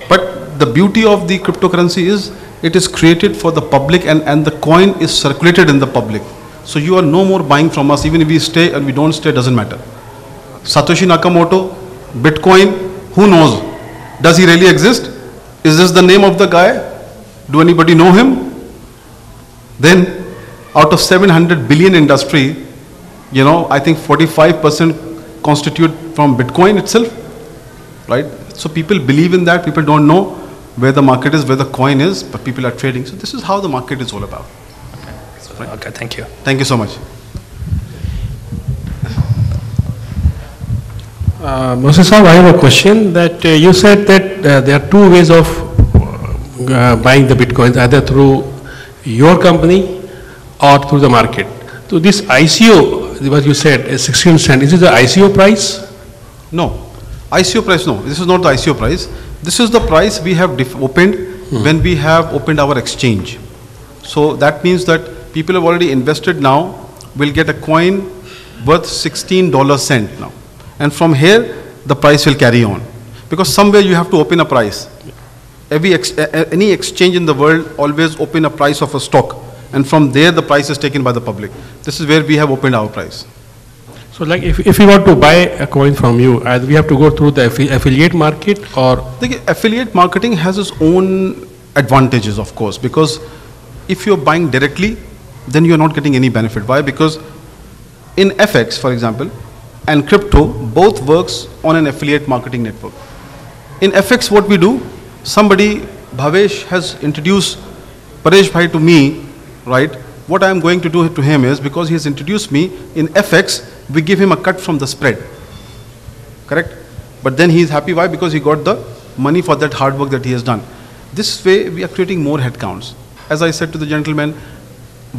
But the beauty of the cryptocurrency is, it is created for the public and the coin is circulated in the public. So you are no more buying from us, even if we stay and we don't stay, doesn't matter. Satoshi Nakamoto, Bitcoin, who knows? Does he really exist? Is this the name of the guy? Do anybody know him? Then out of 700 billion industry, I think 45% constitute from Bitcoin itself, right? So people believe in that. People don't know where the market is, where the coin is, but people are trading. So this is how the market is all about. Okay, okay, thank you. Thank you so much. Mohsin Saab, I have a question that you said that there are two ways of buying the Bitcoins, either through your company or through the market. So this ICO, what you said, is 16 cents, is it the ICO price? No. ICO price, no. This is not the ICO price. This is the price we have opened when we have opened our exchange. So that means that people have already invested now, will get a coin worth $16 now. And from here, the price will carry on. Because somewhere you have to open a price. Any exchange in the world always open a price of a stock. And from there, the price is taken by the public. This is where we have opened our price. So like if we want to buy a coin from you, we have to go through the affiliate market or? The affiliate marketing has its own advantages, of course, because if you're buying directly, then you're not getting any benefit. Why? Because in FX, for example, and crypto, both works on an affiliate marketing network. In FX, what we do, somebody, Bhavesh, has introduced Paresh Bhai to me, right? What I am going to do to him is, because he has introduced me, in FX, we give him a cut from the spread. Correct? But then he is happy. Why? Because he got the money for that hard work that he has done. This way, we are creating more headcounts. As I said to the gentleman,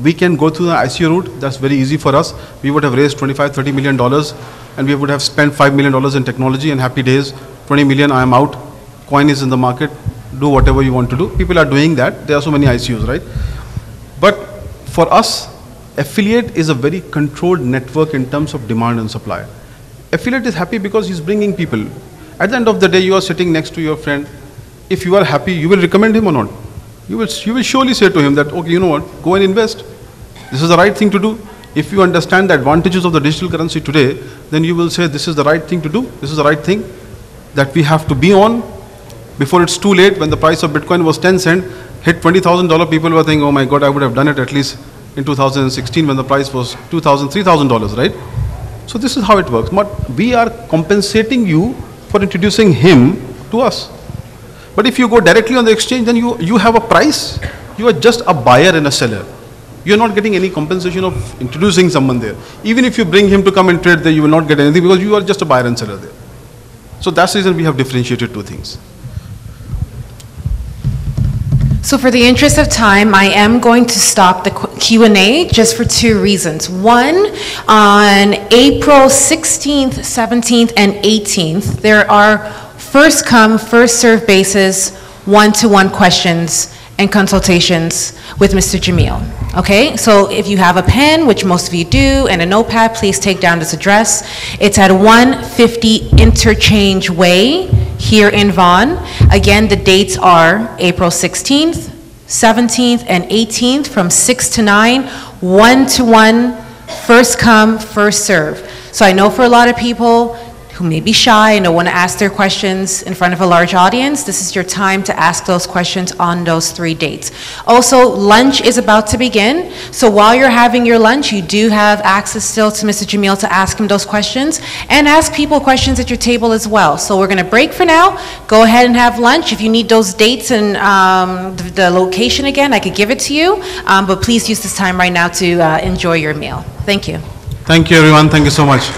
we can go through the ICO route. That's very easy for us. We would have raised $25–30 million and we would have spent $5 million in technology and happy days. 20 million, I am out. Coin is in the market. Do whatever you want to do. People are doing that. There are so many ICOs, right? But for us, affiliate is a very controlled network in terms of demand and supply. Affiliate is happy because he's bringing people. At the end of the day, you are sitting next to your friend. If you are happy, you will recommend him or not? You will surely say to him that, okay, you know what, go and invest. This is the right thing to do. If you understand the advantages of the digital currency today, then you will say this is the right thing to do. This is the right thing that we have to be on before it's too late. When the price of Bitcoin was 10 cents, hit $20,000, people were thinking, oh my God, I would have done it at least in 2016 when the price was $2,000, $3,000, right? So this is how it works. But we are compensating you for introducing him to us. But if you go directly on the exchange, then you have a price. You are just a buyer and a seller. You are not getting any compensation of introducing someone there. Even if you bring him to come and trade there, you will not get anything because you are just a buyer and seller there. So that's the reason we have differentiated two things. So for the interest of time, I am going to stop the Q&A just for two reasons. One, on April 16th, 17th, and 18th, there are first come, first served basis, one-to-one questions and consultations with Mr. Jameel. Okay, so if you have a pen, which most of you do, and a notepad, please take down this address. It's at 150 Interchange Way here in Vaughan. Again, the dates are April 16th, 17th, and 18th from 6 to 9, one-to-one, first come, first serve. So I know for a lot of people who may be shy and don't want to ask their questions in front of a large audience, this is your time to ask those questions on those 3 dates. Also, lunch is about to begin, so while you're having your lunch, you do have access still to Mr. Jameel to ask him those questions, and ask people questions at your table as well. So we're going to break for now, go ahead and have lunch. If you need those dates and the location again, I could give it to you, but please use this time right now to enjoy your meal. Thank you. Thank you, everyone. Thank you so much.